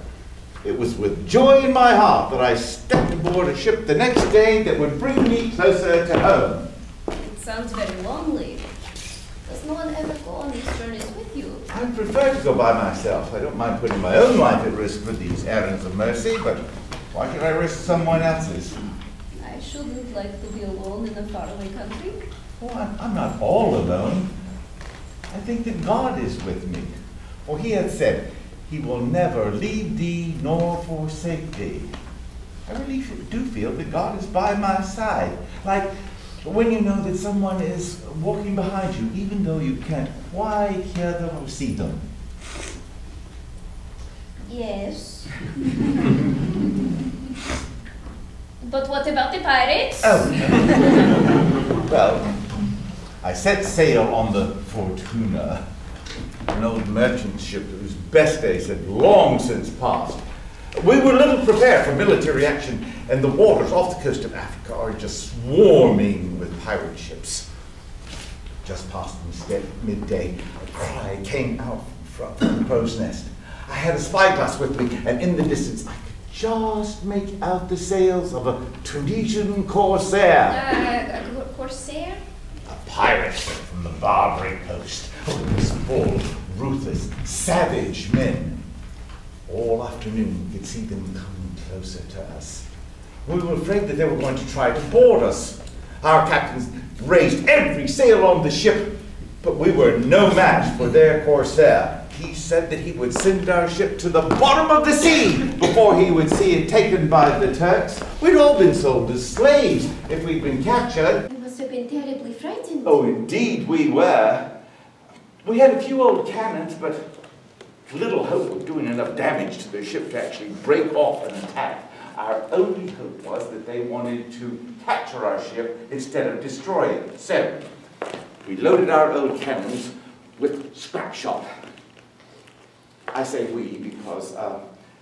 it was with joy in my heart that I stepped aboard a ship the next day that would bring me closer to home. It sounds very lonely. Does no one ever go on these journeys with you? I prefer to go by myself. I don't mind putting my own life at risk for these errands of mercy, but why should I risk someone else's? I shouldn't like to be alone in a faraway country. Well, I'm not all alone. I think that God is with me. For he hath said, he will never leave thee nor forsake thee. I really do feel that God is by my side. Like when you know that someone is walking behind you, even though you can't quite hear them or see them. Yes. But what about the pirates? Oh. Well, I set sail on the Fortuna, an old merchant ship whose best days had long since passed. We were little prepared for military action, and the waters off the coast of Africa are just swarming with pirate ships. Just past midday, a cry came out from the crow's nest. I had a spyglass with me, and in the distance I could just make out the sails of a Tunisian corsair. Corsair? A pirate ship from the Barbary coast. Oh, it was full of ruthless, savage men. All afternoon we could see them coming closer to us. We were afraid that they were going to try to board us. Our captains raised every sail on the ship, but we were no match for their corsair. He said that he would send our ship to the bottom of the sea before he would see it taken by the Turks. We'd all been sold as slaves if we'd been captured. You must have been terribly frightened. Oh, indeed we were. We had a few old cannons, but little hope of doing enough damage to the ship to actually break off an attack. Our only hope was that they wanted to capture our ship instead of destroy it. So, we loaded our old cannons with scrap shot. I say we because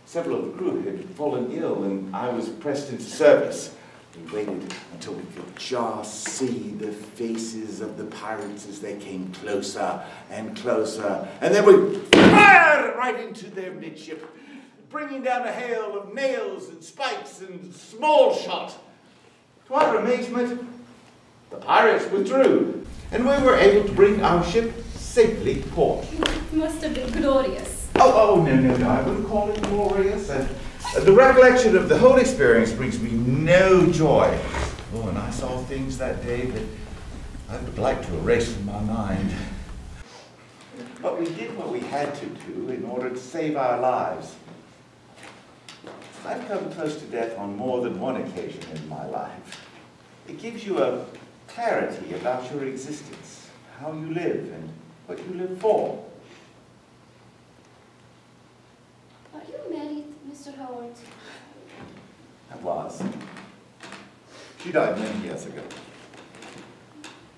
several of the crew had fallen ill and I was pressed into service. We waited until we could just see the faces of the pirates as they came closer and closer, and then we fired right into their midship, bringing down a hail of nails and spikes and small shot. To our amazement, the pirates withdrew, and we were able to bring our ship safely to port. It must have been glorious. Oh, no, I wouldn't call it glorious. The recollection of the whole experience brings me no joy. Oh, and I saw things that day that I would like to erase from my mind. But we did what we had to do in order to save our lives. I've come close to death on more than one occasion in my life. It gives you a clarity about your existence, how you live and what you live for. Are you married, Mr. Howard? I was. She died many years ago.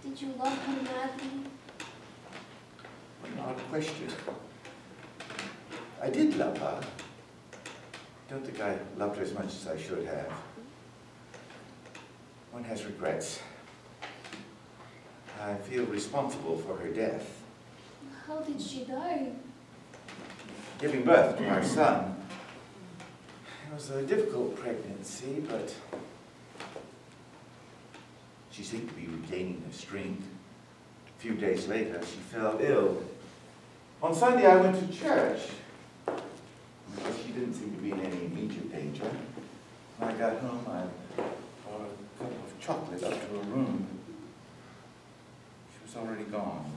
Did you love her madly? What an odd question. I did love her. I don't think I loved her as much as I should have. One has regrets. I feel responsible for her death. How did she die? Giving birth to our son. It was a difficult pregnancy, but she seemed to be regaining her strength. A few days later, she fell ill. On Sunday, I went to church. Because she didn't seem to be in any immediate danger. When I got home, I brought a cup of chocolate up to her room. She was already gone.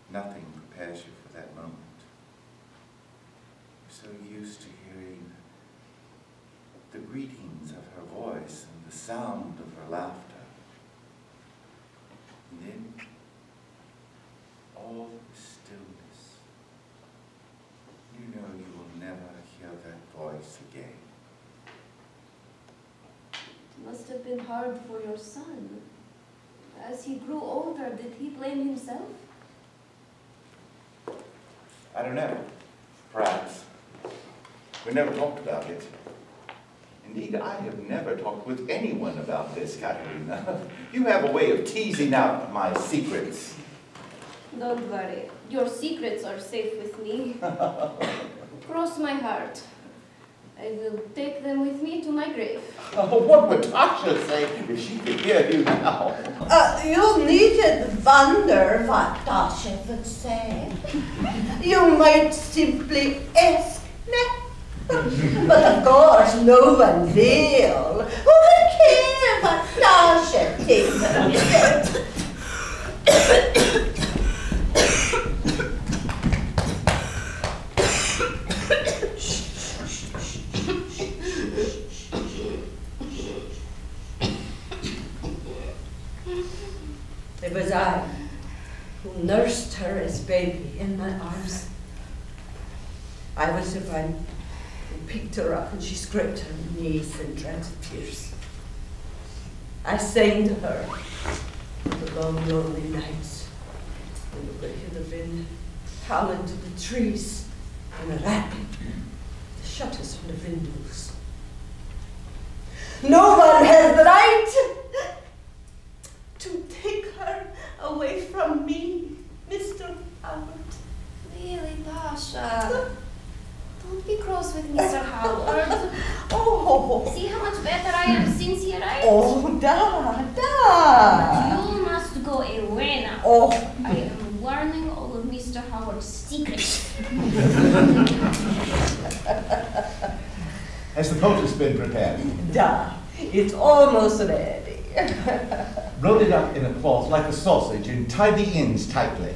Nothing prepares you for that moment. You're so used to hearing the greetings of her voice and the sound of her laughter. And then, all the stillness. You know you will never hear that voice again. It must have been hard for your son. As he grew older, did he blame himself? I don't know. Perhaps. We never talked about it. Indeed, I have never talked with anyone about this, Katerina. You have a way of teasing out my secrets. Don't worry. Your secrets are safe with me. Cross my heart. I will take them with me to my grave. Oh, what would Tasha say if she could hear you now? You needn't wonder what Tasha would say. You might simply ask me. But of course, no one will. Who would care what Tasha thinks of it? It was I who nursed her as baby in my arms. I was the one who picked her up and she scraped her knees and dried the tears. I sang to her the long, lonely nights when you could hear the wind howling to the trees and rapping the shutters on the windows. No one has the right to take her away from me, Mr. Howard. Really, Tasha? Don't be cross with Mr. Howard. Oh. See how much better I am since he arrived? Oh, da. You must go away now. Oh. I am learning all of Mr. Howard's secrets. Has the poultice been prepared? Da. It's almost ready. Roll it up in a cloth like a sausage and tie the ends tightly.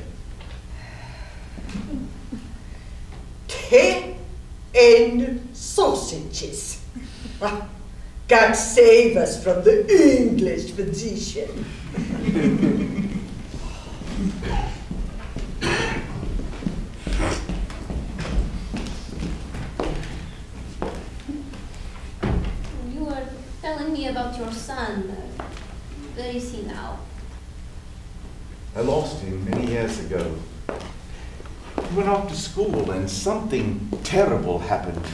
Tea and sausages. God save us from the English physician. You were telling me about your son. Where is he now? I lost him many years ago. He went off to school and something terrible happened.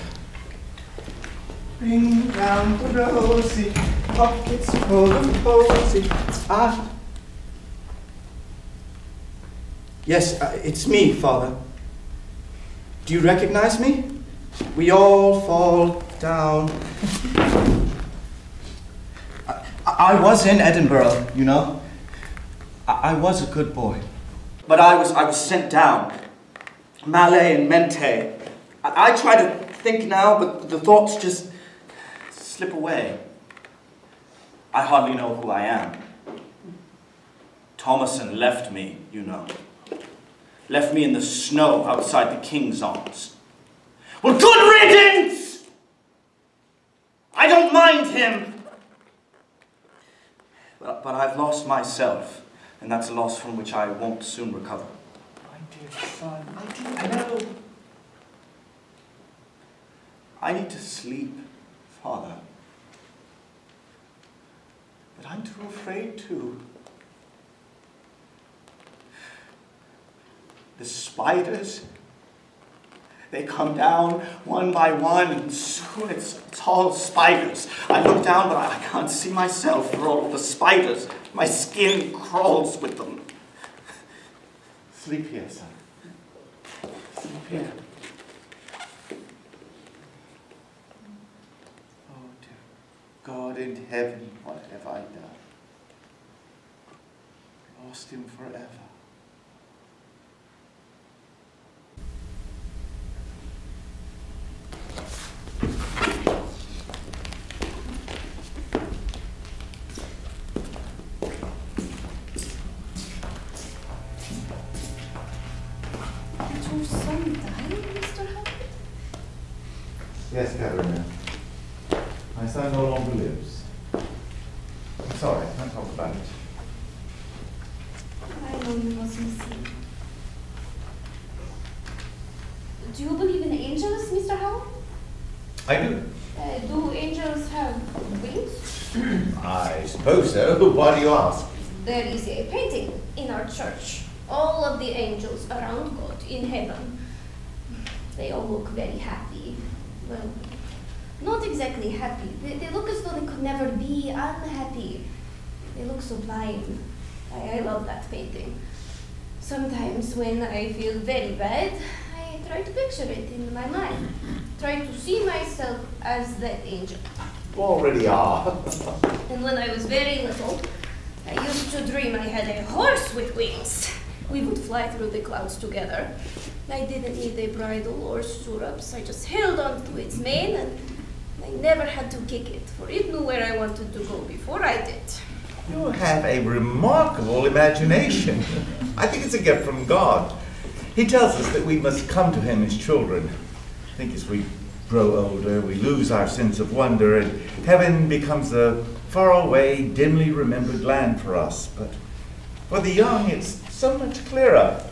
Bring down the rosy, pockets full of posy. Yes, it's me, Father. Do you recognize me? We all fall down. I was in Edinburgh, you know. I was a good boy. But I was sent down. Malay and Mente. I try to think now, but the thoughts just slip away. I hardly know who I am. Thomason left me, you know. Left me in the snow outside the King's Arms. Well, good riddance! I don't mind him. But I've lost myself, and that's a loss from which I won't soon recover. My dear son, I didn't know. I need to sleep, Father. But I'm too afraid to. The spiders, they come down one by one, and soon it's all spiders. I look down, but I can't see myself for all the spiders. My skin crawls with them. Sleep here, son. Sleep here. Oh, dear God in heaven, what have I done? Lost him forever. Did your son die, Mr. Howard? Yes, Catherine. My son no longer lives. I'm sorry, I can't talk about it. I know you must miss him. Do you believe in angels, Mr. Howard? I do. Do angels have wings? I suppose so. Why do you ask? There is a painting in our church. All of the angels around God in heaven. They all look very happy. Well, not exactly happy. They look as though they could never be unhappy. They look sublime. I love that painting. Sometimes when I feel very bad, I try to picture it in my mind. Try to see myself as that angel. You already are. And when I was very little, I used to dream I had a horse with wings. We would fly through the clouds together. I didn't need a bridle or stirrups. I just held on to its mane, and I never had to kick it, for it knew where I wanted to go before I did. You have a remarkable imagination. I think it's a gift from God. He tells us that we must come to him as children. I think as we grow older, we lose our sense of wonder, and heaven becomes a faraway, dimly remembered land for us. But for the young, it's so much clearer.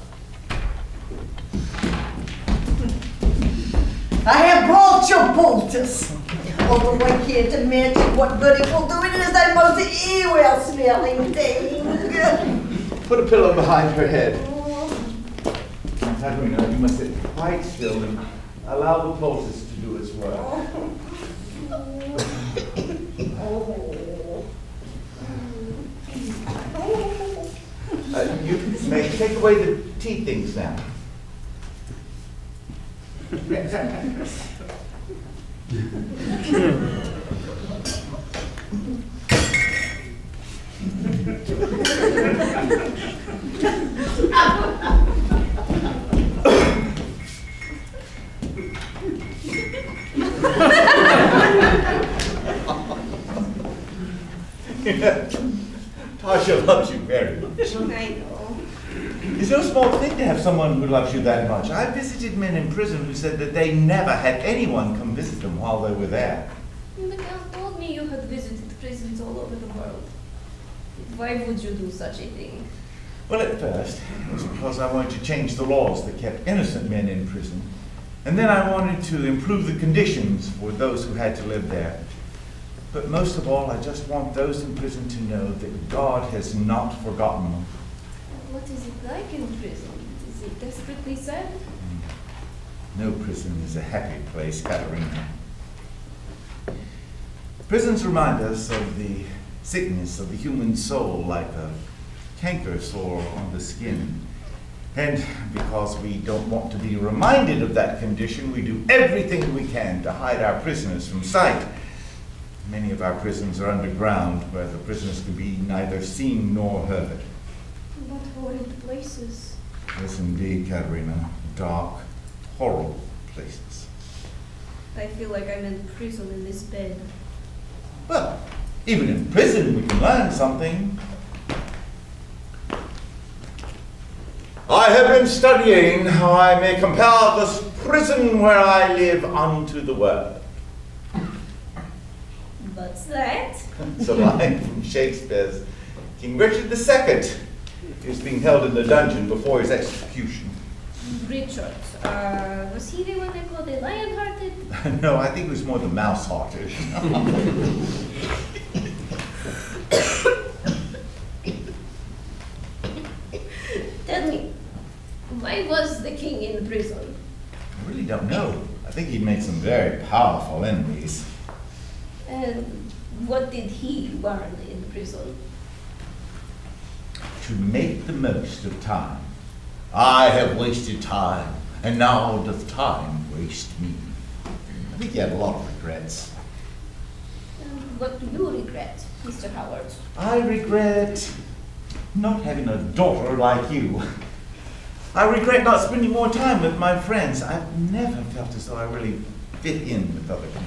I have brought your poultice. Although I can't imagine what good it will do, it is that most evil-smelling thing. Put a pillow behind her head. Katerina, you must sit quite still and allow the poultice to do its work. You may take away the tea things now. Tasha loves you very much. I know. It's no small thing to have someone who loves you that much. I visited men in prison who said that they never had anyone come visit them while they were there. The Count told me you had visited prisons all over the world. Why would you do such a thing? Well, at first, it was because I wanted to change the laws that kept innocent men in prison. And then I wanted to improve the conditions for those who had to live there. But most of all, I just want those in prison to know that God has not forgotten them. What is it like in prison? Is it desperately sad? No prison is a happy place, Katerina. Prisons remind us of the sickness of the human soul, like a canker sore on the skin. And because we don't want to be reminded of that condition, we do everything we can to hide our prisoners from sight. Many of our prisons are underground, where the prisoners can be neither seen nor heard. What horrid places. Yes, indeed, Katerina. Dark, horrible places. I feel like I'm in prison in this bed. Well, even in prison we can learn something. I have been studying how I may compare this prison where I live unto the world. What's that? It's a line from Shakespeare's King Richard II. He was being held in the dungeon before his execution. Richard, was he the one they called the lion-hearted? No, I think it was more the mouse-hearted. Tell me, why was the king in prison? I really don't know. I think he made some very powerful enemies. And what did he learn in prison? To make the most of time. I have wasted time, and now doth time waste me. I think he had a lot of regrets. And what do you regret, Mr. Howard? I regret not having a daughter like you. I regret not spending more time with my friends. I've never felt as though I really fit in with other people.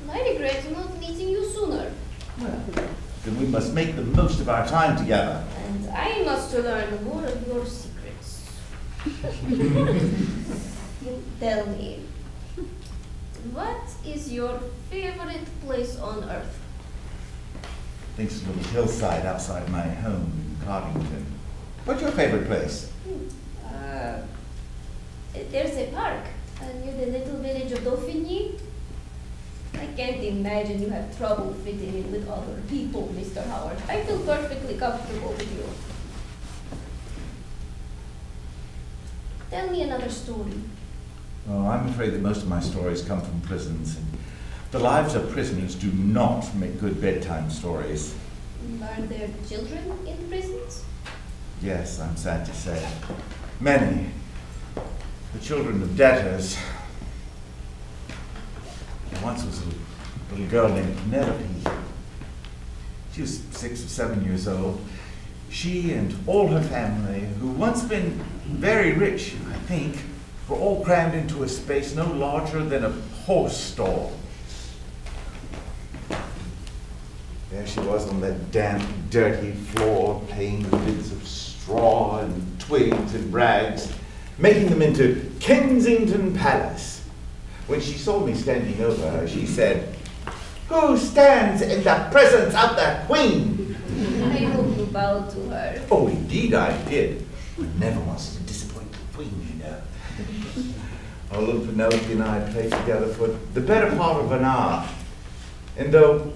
I regret not meeting you sooner. Well, then we must make the most of our time together. And I must learn more of your secrets. Tell me, what is your favorite place on earth? I think it's a little hillside outside my home in Cardington. What's your favorite place? There's a park near the little village of Dauphiné. I can't imagine you have trouble fitting in with other people, Mr. Howard. I feel perfectly comfortable with you. Tell me another story. Oh, I'm afraid that most of my stories come from prisons. And the lives of prisoners do not make good bedtime stories. Are there children in prisons? Yes, I'm sad to say. Many. The children of debtors. There once was a little girl named Penelope. She was 6 or 7 years old. She and all her family, who once been very rich, I think, were all crammed into a space no larger than a horse stall. There she was on that damp, dirty floor, playing with bits of straw and twigs and rags, making them into Kensington Palace. When she saw me standing over her, she said, "Who stands in the presence of the Queen?" I hope you bowed to her. Oh, indeed I did. I never wanted to disappoint the Queen, you know. Our little Penelope and I played together for the better part of an hour. And though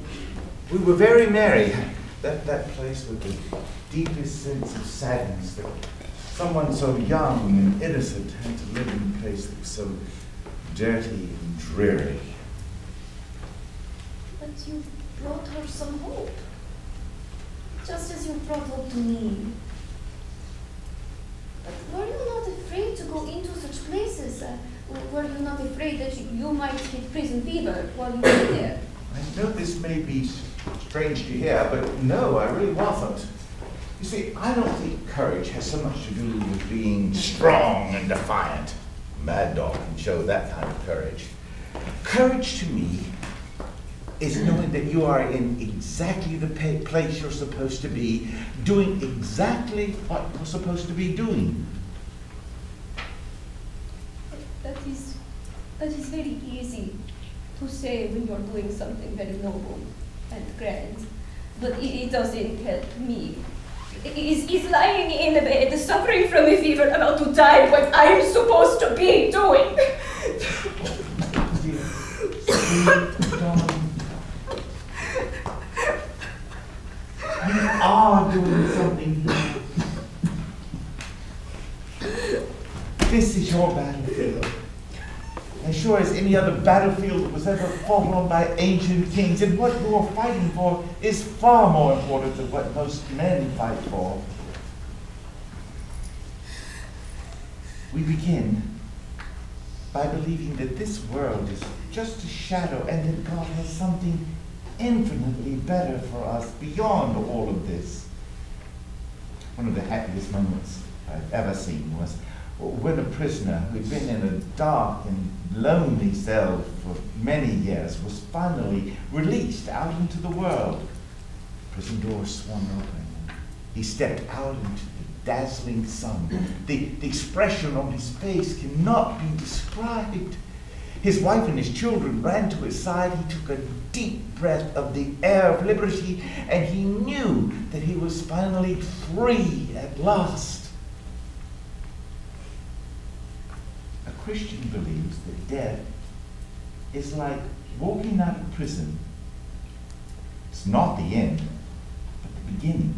we were very merry, that place with the deepest sense of sadness that someone so young and innocent had to live in a place that was so dirty and dreary. But you brought her some hope. Just as you brought hope to me. But were you not afraid to go into such places? Were you not afraid that you might get prison fever while you were there? I know this may be strange to hear, but no, I really wasn't. You see, I don't think courage has so much to do with being strong and defiant. Mad Dog can show that kind of courage. Courage to me is knowing that you are in exactly the place you're supposed to be, doing exactly what you're supposed to be doing. That is very easy to say when you're doing something very noble and grand, but it doesn't help me. Is lying in a bed, suffering from a fever, about to die, what I'm supposed to be doing? You are doing something. This is your battlefield. As sure as any other battlefield that was ever fought on by ancient kings, and what you are fighting for is far more important than what most men fight for. We begin by believing that this world is just a shadow and that God has something infinitely better for us beyond all of this. One of the happiest moments I've ever seen was when a prisoner who'd been in a dark and lonely cell for many years was finally released out into the world. Prison doors swung open. He stepped out into the dazzling sun. The expression on his face cannot be described. His wife and his children ran to his side. He took a deep breath of the air of liberty, and he knew that he was finally free at last. A Christian believes that death is like walking out of prison. It's not the end, but the beginning.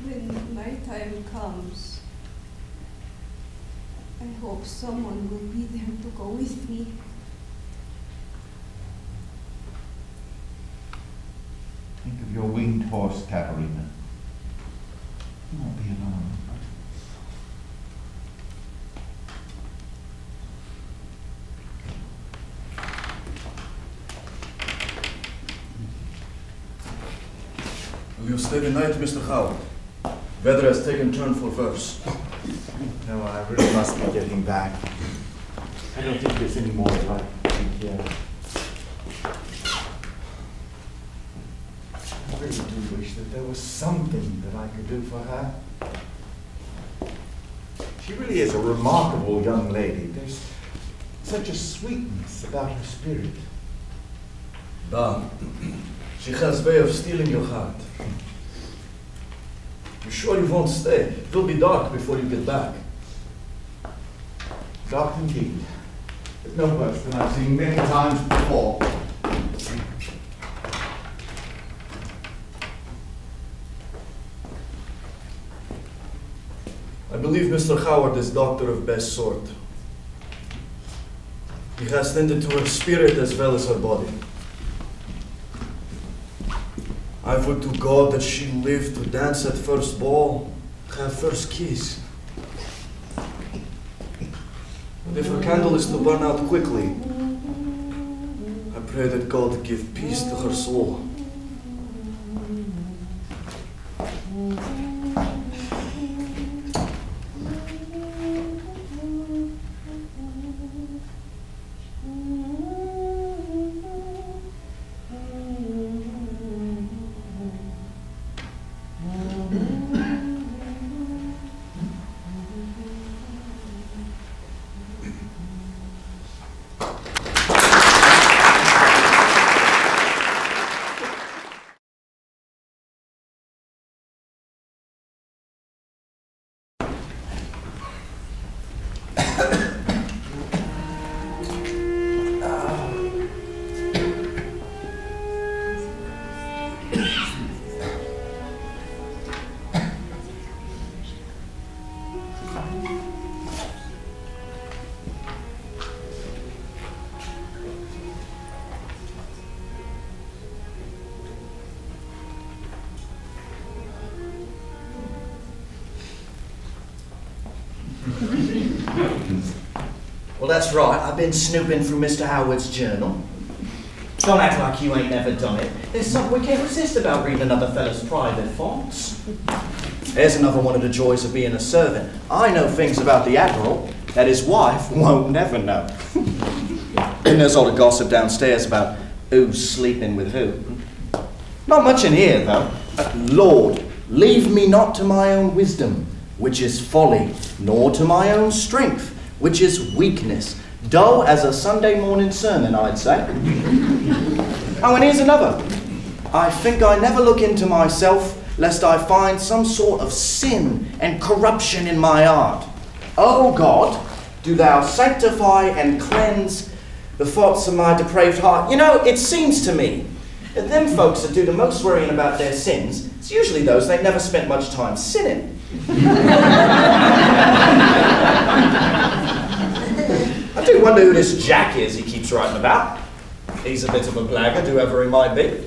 When my time comes, I hope someone will be there to go with me. Think of your winged horse, Katerina. You won't be alone. Will you stay the night, Mr. Howard? Weather has taken turn for worse. No, I really must be getting back. I don't think there's any more that I can do here. I really do wish that there was something that I could do for her. She really is a remarkable young lady. There's such a sweetness about her spirit. But she has a way of stealing your heart. You sure you won't stay? It will be dark before you get back. Dark indeed, but no worse than I've seen many times before. I believe Mr. Howard is doctor of best sort. He has tended to her spirit as well as her body. I would to God that she lived to dance at first ball, have first kiss. And if her candle is to burn out quickly, I pray that God give peace to her soul. Well, that's right. I've been snooping through Mr. Howard's journal. Don't act like you ain't never done it. There's something we can't resist about reading another fella's private thoughts. There's another one of the joys of being a servant. I know things about the Admiral that his wife won't never know. And there's all the gossip downstairs about who's sleeping with who. Not much in here, though. Lord, leave me not to my own wisdom, which is folly, nor to my own strength, which is weakness. Dull as a Sunday morning sermon, I'd say. Oh, and here's another. I think I never look into myself, lest I find some sort of sin and corruption in my heart. O God, do thou sanctify and cleanse the thoughts of my depraved heart. You know, it seems to me that them folks that do the most worrying about their sins, it's usually those that never spent much time sinning. I do wonder who this Jack is he keeps writing about. He's a bit of a blackguard, whoever he might be.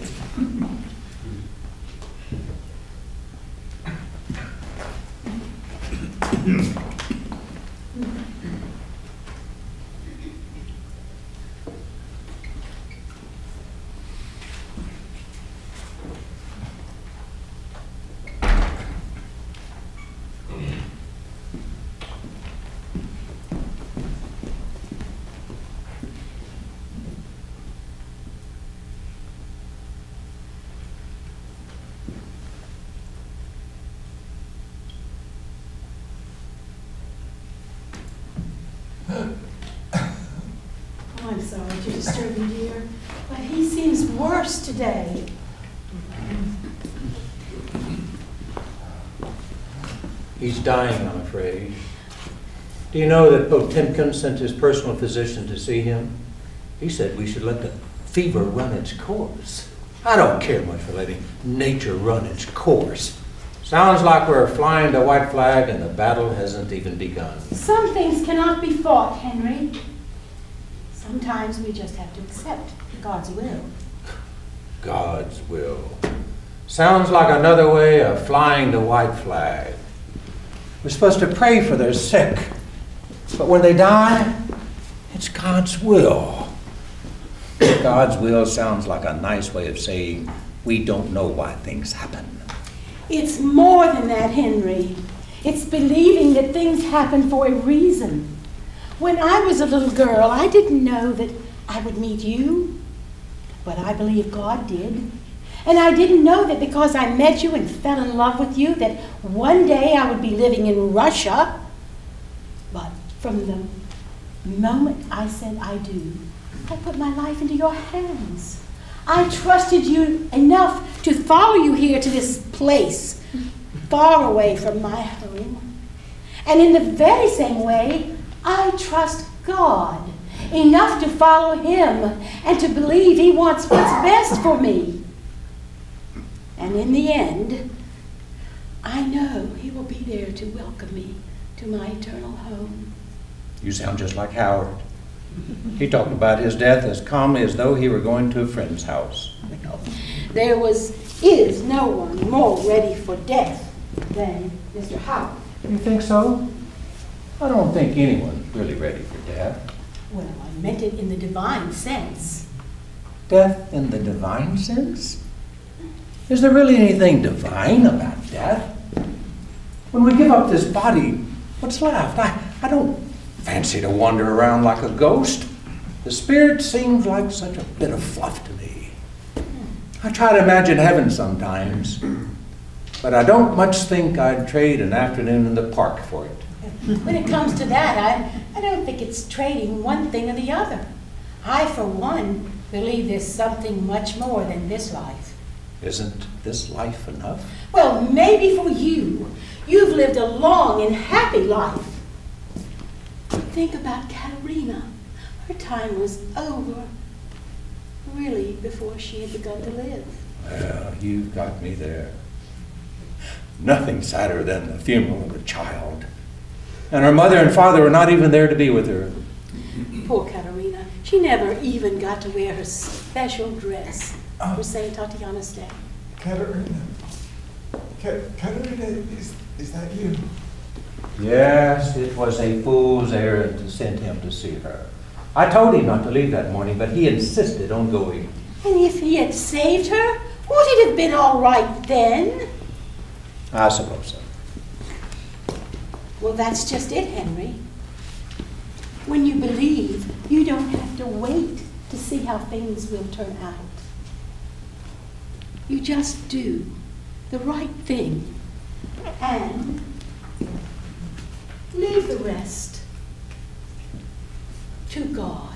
sorry to disturb you, dear, but he seems worse today. He's dying, I'm afraid. Do you know that Potemkin sent his personal physician to see him? He said we should let the fever run its course. I don't care much for letting nature run its course. Sounds like we're flying the white flag and the battle hasn't even begun. Some things cannot be fought, Henry. Sometimes we just have to accept God's will. God's will. Sounds like another way of flying the white flag. We're supposed to pray for their sick, but when they die, it's God's will. God's will sounds like a nice way of saying we don't know why things happen. It's more than that, Henry. It's believing that things happen for a reason. When I was a little girl, I didn't know that I would meet you, but I believe God did. And I didn't know that because I met you and fell in love with you, that one day I would be living in Russia. But from the moment I said I do, I put my life into your hands. I trusted you enough to follow you here to this place, far away from my home. And in the very same way, I trust God enough to follow him and to believe he wants what's best for me. And in the end, I know he will be there to welcome me to my eternal home. You sound just like Howard. He talked about his death as calmly as though he were going to a friend's house. Well, there is no one more ready for death than Mr. Howard. You think so? I don't think anyone's really ready for death. Well, I meant it in the divine sense. Death in the divine sense? Is there really anything divine about death? When we give up this body, what's left? I don't fancy to wander around like a ghost. The spirit seems like such a bit of fluff to me. I try to imagine heaven sometimes, but I don't much think I'd trade an afternoon in the park for it. When it comes to that, I don't think it's trading one thing or the other. I, for one, believe there's something much more than this life. Isn't this life enough? Well, maybe for you. You've lived a long and happy life. Think about Katerina. Her time was over, really, before she had begun to live. Well, you've got me there. Nothing sadder than the funeral of a child. And her mother and father were not even there to be with her. Poor Katerina. She never even got to wear her special dress for St. Tatiana's Day. Katerina. Katerina, is that you? Yes, it was a fool's errand to send him to see her. I told him not to leave that morning, but he insisted on going. And if he had saved her, would it have been all right then? I suppose so. Well, that's just it, Henry. When you believe, you don't have to wait to see how things will turn out. You just do the right thing and leave the rest to God.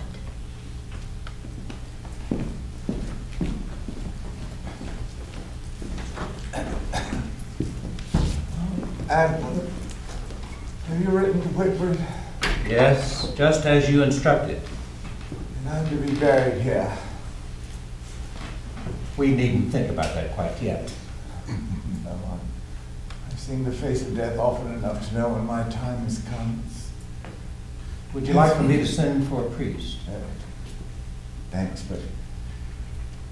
Admiral, have you written to Whitford? Yes, just as you instructed. And I'm to be buried here. We needn't think about that quite yet. No, I've seen the face of death often enough to know when my time has come. Would you like for me to send for a priest? Thanks, but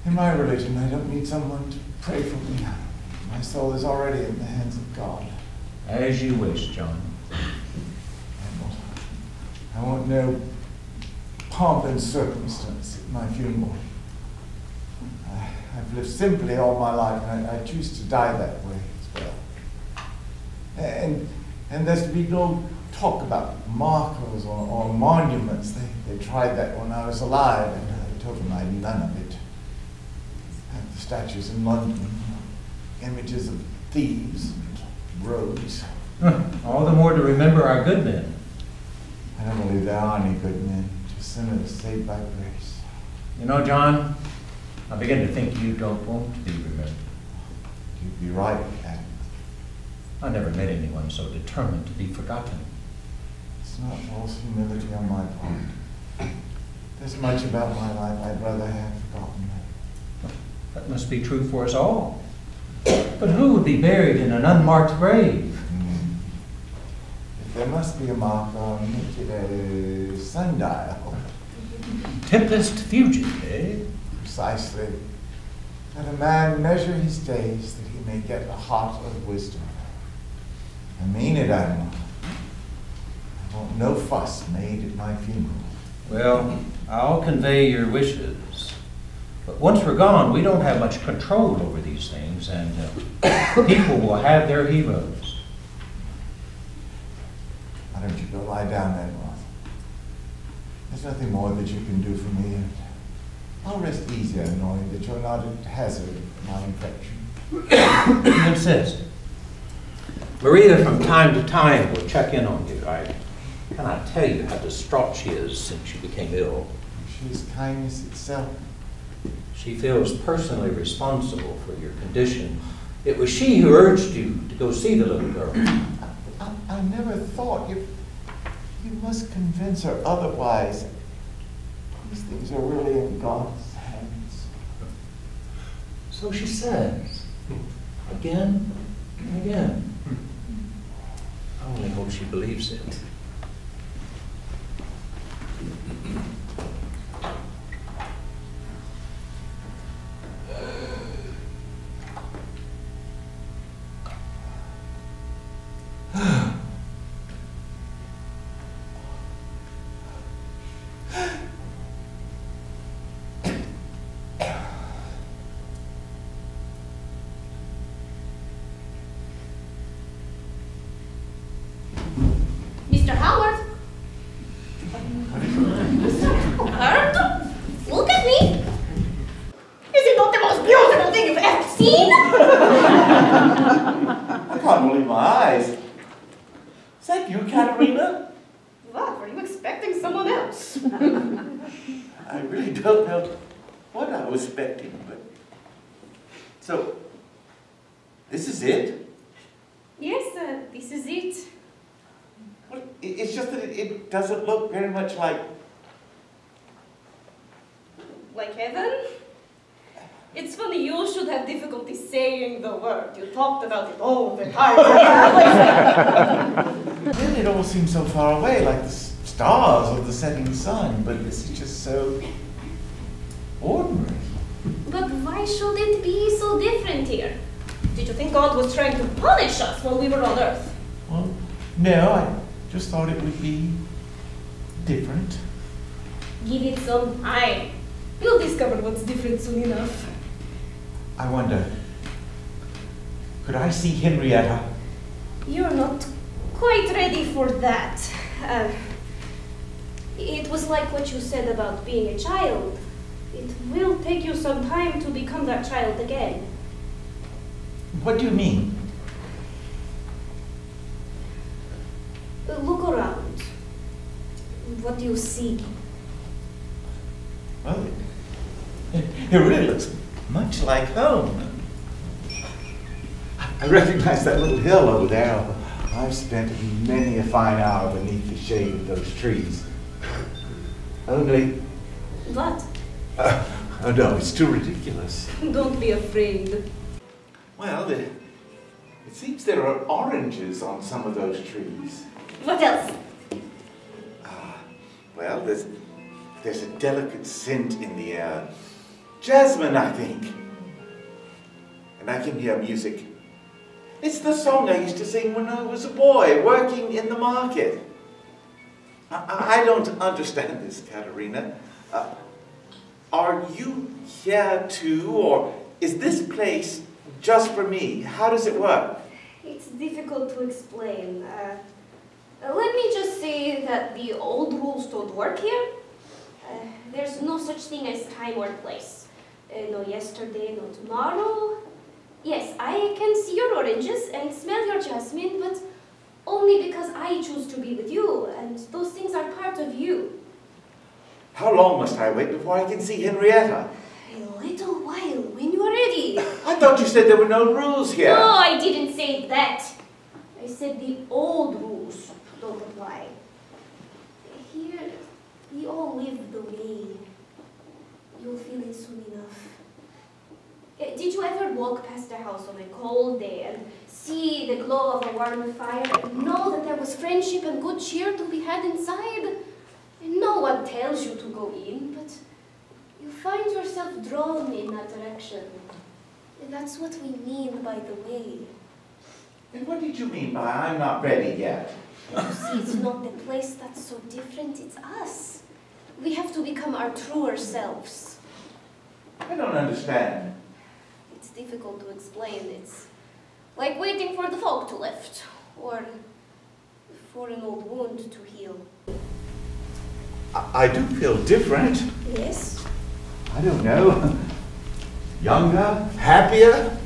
in my religion, I don't need someone to pray for me. My soul is already in the hands of God. As you wish, John. I want no pomp and circumstance at my funeral. I've lived simply all my life, and I choose to die that way as well. And there's to be no talk about markers or monuments. They tried that when I was alive, and I told them I had none of it. I have the statues in London, images of thieves and rogues. All the more to remember our good men. I don't believe there are any good men, just sinner saved by grace. You know, John, I begin to think you don't want to be remembered. You'd be right, Captain. I never met anyone so determined to be forgotten. It's not false humility on my part. There's much about my life I'd rather have forgotten. That must be true for us all. But who would be buried in an unmarked grave? If there must be a mark on a sundial. Tempest fugitive, eh? Precisely. Let a man measure his days that he may get the heart of wisdom. I mean it, Admiral. I want no fuss made at my funeral. Well, I'll convey your wishes. But once we're gone, we don't have much control over these things, and people will have their heroes. Why don't you go lie down then, Roth? There's nothing more that you can do for me, and I'll rest easier knowing that you're not at hazard of my infection. You insist. Maria from time to time will check in on you. I cannot tell you how distraught she is since you became ill. She is kindness itself. She feels personally responsible for your condition. It was she who urged you to go see the little girl. I never thought you must convince her otherwise. These things are really in God's hands. So she says, again and again. I only hope she believes it. Mr. Howard? Mr. Howard? Look at me! Is it not the most beautiful thing you've ever seen? I can't believe my eyes. Is that you, Katerina? What? Were you expecting someone else? I really don't know what I was expecting, but... So, this is it? Yes, this is it. Well, it's just that it doesn't look very much like... Like heaven? It's funny, you should have difficulty saying the word. You talked about it all the time. Then it all seems so far away, like the stars or the setting sun, but this is just so ordinary. But why should it be so different here? Did you think God was trying to punish us while we were on Earth? Well, no, I just thought it would be different. Give it some time. You'll discover what's different soon enough. I wonder, could I see Henrietta? You're not quite ready for that. It was like what you said about being a child. It will take you some time to become that child again. What do you mean? Look around. What do you see? Well, it really looks much like home. I recognize that little hill over there. I've spent many a fine hour beneath the shade of those trees. Only... What? Oh no, it's too ridiculous. Don't be afraid. Well, it seems there are oranges on some of those trees. What else? Well, there's a delicate scent in the air. Jasmine, I think. And I can hear music. It's the song I used to sing when I was a boy, working in the market. I don't understand this, Katerina. Are you here too, or is this place just for me? How does it work? It's difficult to explain. Let me just say that the old rules don't work here. There's no such thing as time or place. No yesterday, no tomorrow. Yes, I can see your oranges and smell your jasmine, but only because I choose to be with you, and those things are part of you. How long must I wait before I can see Henrietta? A little while, when you are ready. I thought you said there were no rules here. No, I didn't say that. I said the old rules don't apply. Here, we all live the way. You'll feel it soon enough. Did you ever walk past a house on a cold day and see the glow of a warm fire and know that there was friendship and good cheer to be had inside? And no one tells you to go in, but you find yourself drawn in that direction. And that's what we mean by the way. And what did you mean by I'm not ready yet? You see, it's not the place that's so different, it's us. We have to become our truer selves. I don't understand. It's difficult to explain. It's like waiting for the fog to lift, or for an old wound to heal. I do feel different. Yes? I don't know. Younger, happier.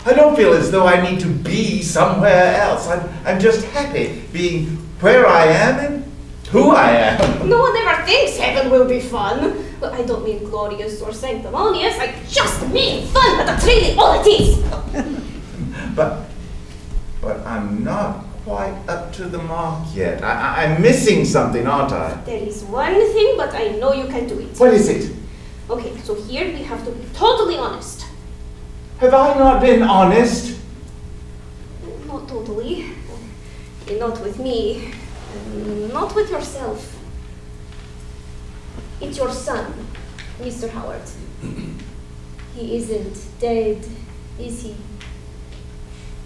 I don't feel as though I need to be somewhere else. I'm just happy being where I am and who I am. No one ever thinks heaven will be fun. Well, I don't mean glorious or sanctimonious. I just mean fun, but that's really all it is. But I'm not quite up to the mark yet. I'm missing something, aren't I? There is one thing, but I know you can do it. What is it? Okay, so here we have to be totally honest. Have I not been honest? Not totally. Not with me. Not with yourself. It's your son, Mr. Howard. He isn't dead, is he?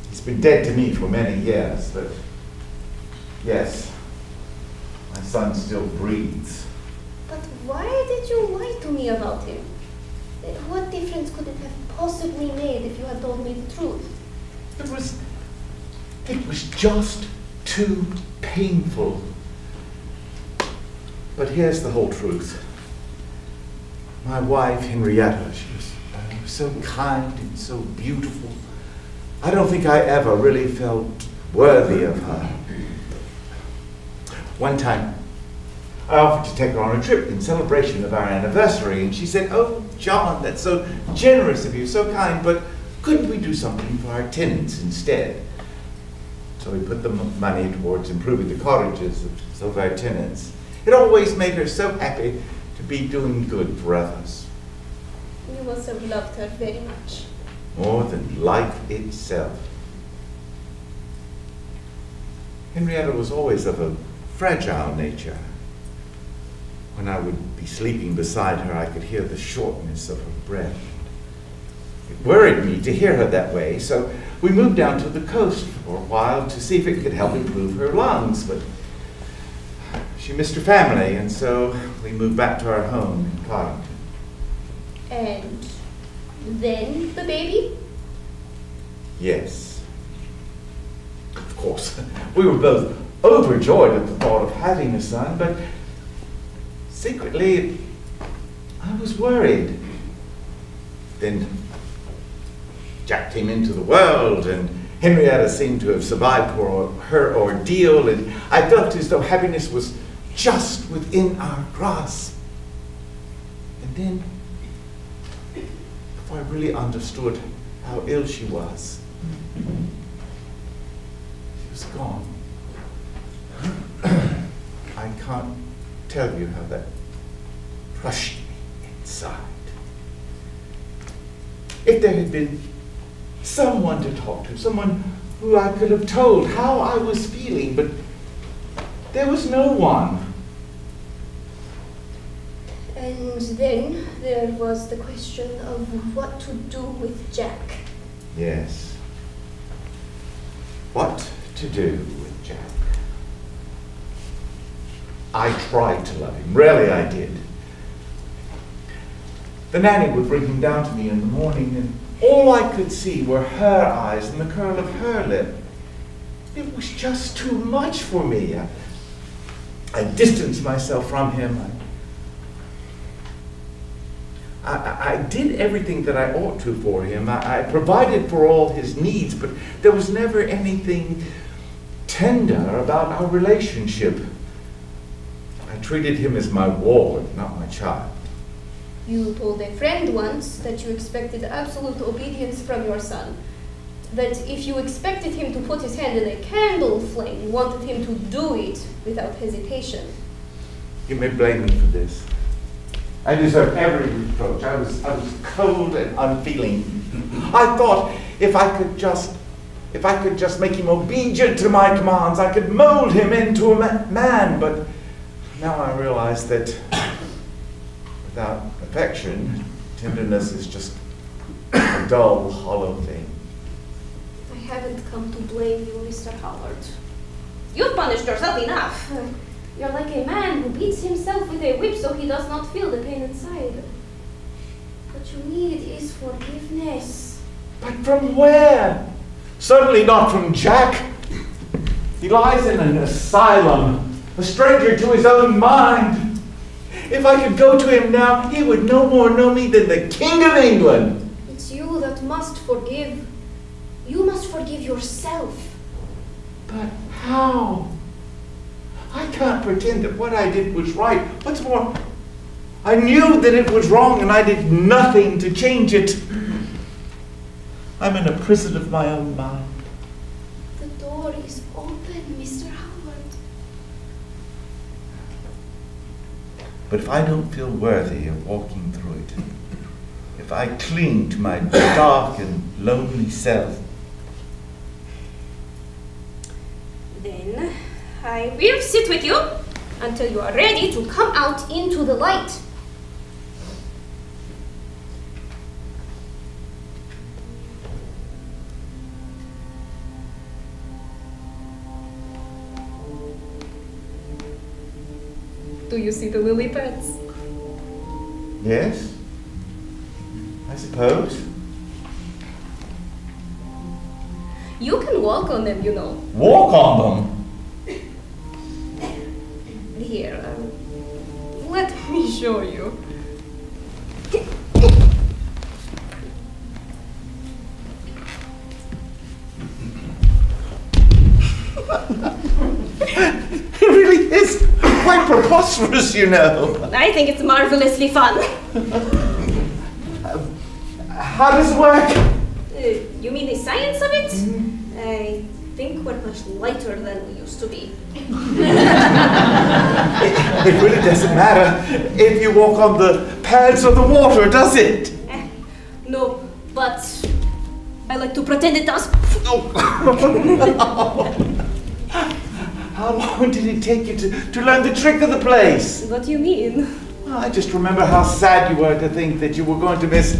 He's been dead to me for many years, but yes, my son still breathes. But why did you lie to me about him? What difference could it have possibly made if you had told me the truth? It was just too painful. But here's the whole truth. My wife, Henrietta, she was so kind and so beautiful. I don't think I ever really felt worthy of her. One time, I offered to take her on a trip in celebration of our anniversary, and she said, "Oh, John, that's so generous of you, so kind, but couldn't we do something for our tenants instead?" So we put the money towards improving the cottages of some of our tenants. It always made her so happy to be doing good for others. You must have loved her very much. More than life itself. Henrietta was always of a fragile nature. When I would be sleeping beside her, I could hear the shortness of her breath. It worried me to hear her that way, so we moved down to the coast for a while to see if it could help improve her lungs, but she missed her family, and so we moved back to our home in Clarendon. And then the baby? Yes. Of course, we were both overjoyed at the thought of having a son, but secretly, I was worried. Then Jack came into the world, and Henrietta seemed to have survived her ordeal, and I felt as though happiness was just within our grasp. And then, before I really understood how ill she was gone. I can't tell you how that crushed me inside. If there had been someone to talk to, someone who I could have told how I was feeling, but there was no one. And then there was the question of what to do with Jack. Yes. What to do with Jack? I tried to love him, really I did. The nanny would bring him down to me in the morning, and all I could see were her eyes and the curl of her lip. It was just too much for me. I distanced myself from him. I did everything that I ought to for him. I provided for all his needs, but there was never anything tender about our relationship. I treated him as my ward, not my child. You told a friend once that you expected absolute obedience from your son. That if you expected him to put his hand in a candle flame, you wanted him to do it without hesitation. You may blame me for this. I deserve every reproach. I was cold and unfeeling. I thought if I could just make him obedient to my commands, I could mold him into a man. But now I realize that without affection, tenderness is just a dull, hollow thing. I haven't come to blame you, Mr. Howard. You've punished yourself enough. You're like a man who beats himself with a whip so he does not feel the pain inside. What you need is forgiveness. But from where? Certainly not from Jack. He lies in an asylum, a stranger to his own mind. If I could go to him now, he would no more know me than the King of England. It's you that must forgive. You must forgive yourself. But how? I can't pretend that what I did was right. What's more, I knew that it was wrong and I did nothing to change it. I'm in a prison of my own mind. The door is open, Mr. Howard. But if I don't feel worthy of walking through it, if I cling to my dark and lonely self, then I will sit with you until you are ready to come out into the light. Do you see the lily pads? yes, I suppose. You can walk on them, you know. Walk on them? Here, let me show you. It really is quite preposterous, you know. I think it's marvelously fun. How does it work? You mean the science of it? I think we're much lighter than we used to be. It really doesn't matter if you walk on the pads or the water, does it? No, but I like to pretend it does. How long did it take you to learn the trick of the place? What do you mean? Well, I just remember how sad you were to think that you were going to miss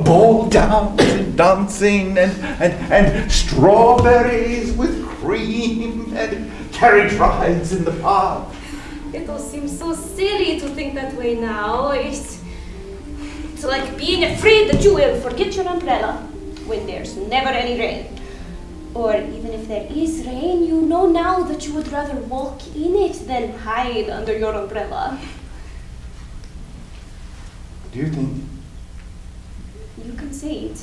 ball downs and dancing and strawberries with cream and carriage rides in the park. It all seems so silly to think that way now. It's like being afraid that you will forget your umbrella when there's never any rain. Or even if there is rain, you know now that you would rather walk in it than hide under your umbrella. Do you think? You can say it.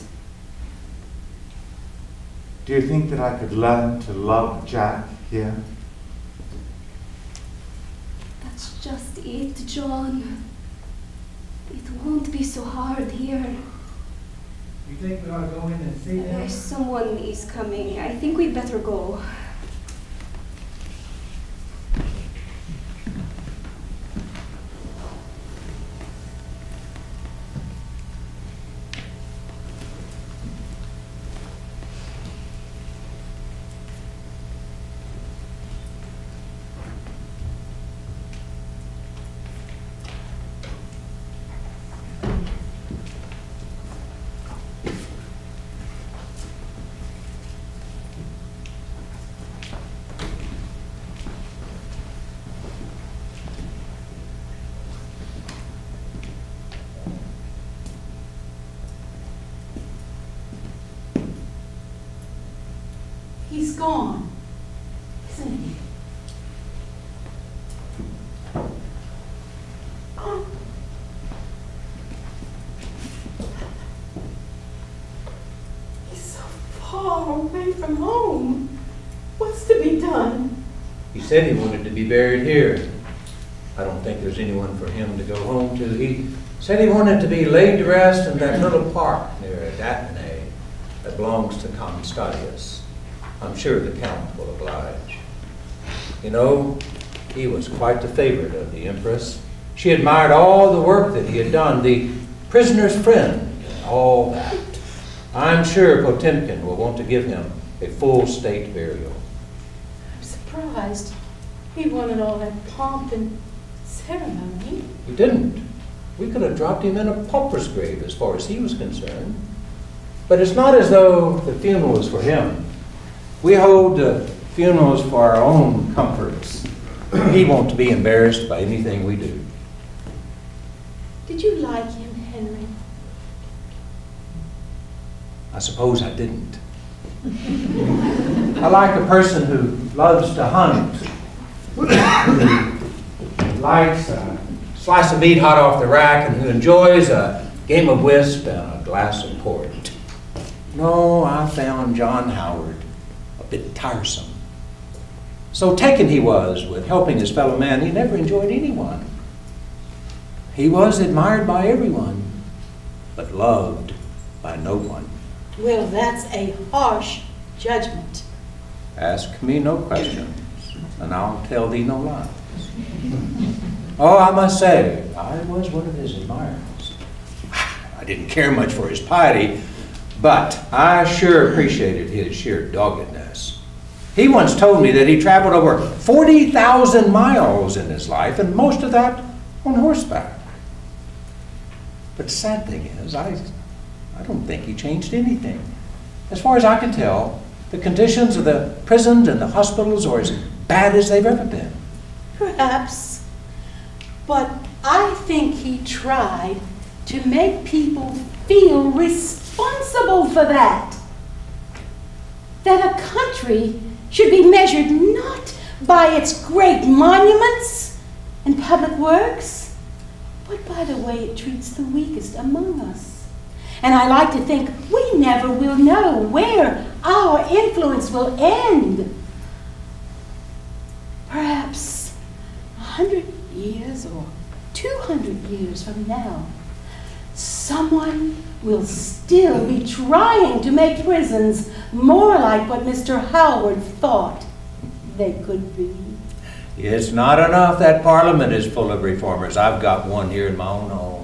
Do you think that I could learn to love Jack here? That's just it, John. It won't be so hard here. You think we ought to go in and see them? Someone is coming. I think we'd better go. He's gone, isn't he? Oh. He's so far away from home. What's to be done? He said he wanted to be buried here. I don't think there's anyone for him to go home to. He said he wanted to be laid to rest in that little park near Datnay that belongs to Constantius. I'm sure the Count will oblige. You know, he was quite the favorite of the Empress. She admired all the work that he had done, the prisoner's friend, and all that. I'm sure Potemkin will want to give him a full state burial. I'm surprised. He wanted all that pomp and ceremony. He didn't. We could have dropped him in a pauper's grave as far as he was concerned. But it's not as though the funeral was for him. We hold funerals for our own comforts. He won't be embarrassed by anything we do. Did you like him, Henry? I suppose I didn't. I like a person who loves to hunt, who likes a slice of meat hot off the rack, and who enjoys a game of whist and a glass of port. No, I found John Howard a bit tiresome. So taken he was with helping his fellow man, he never enjoyed anyone. He was admired by everyone, but loved by no one. Well, that's a harsh judgment. Ask me no questions, and I'll tell thee no lies. Oh, I must say, I was one of his admirers. I didn't care much for his piety, but I sure appreciated his sheer doggedness. He once told me that he traveled over 40,000 miles in his life, and most of that on horseback. But the sad thing is, I don't think he changed anything. As far as I can tell, the conditions of the prisons and the hospitals are as bad as they've ever been. Perhaps. But I think he tried to make people feel responsible for that. That a country should be measured not by its great monuments and public works, but by the way it treats the weakest among us. And I like to think we never will know where our influence will end. Perhaps 100 years or 200 years from now, someone will still be trying to make prisons more like what Mr. Howard thought they could be. It's not enough that Parliament is full of reformers. I've got one here in my own home.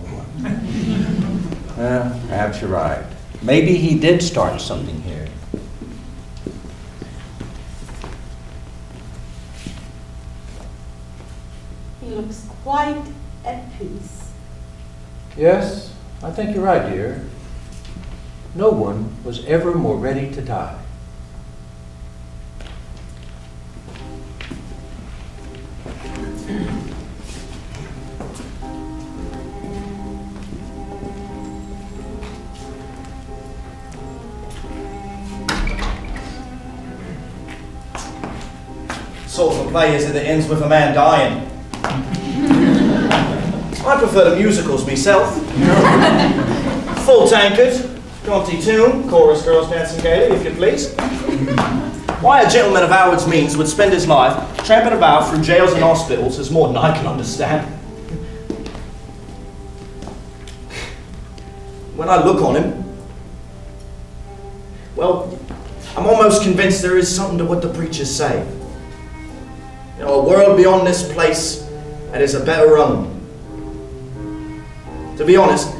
Perhaps you're right. Maybe he did start something here. He looks quite at peace. Yes, I think you're right, dear. No one was ever more ready to die. Sort of a play is it that ends with a man dying. I prefer the musicals myself. Full tankard, jaunty tune, chorus girls dancing gaily, if you please. Why a gentleman of Howard's means would spend his life tramping about through jails and hospitals is more than I can understand. When I look on him, well, I'm almost convinced there is something to what the preachers say. You know, a world beyond this place that is a better own. To be honest,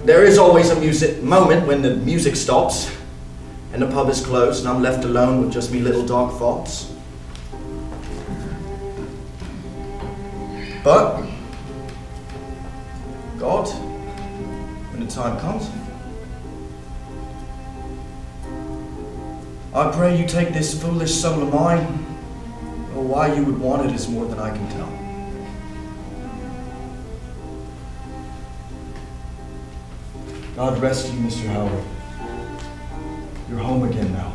there is always a moment when the music stops and the pub is closed and I'm left alone with just me little dark thoughts. But God, when the time comes, I pray you take this foolish soul of mine. Or why you would want it is more than I can tell. God rest you, Mr. Howard. You're home again now.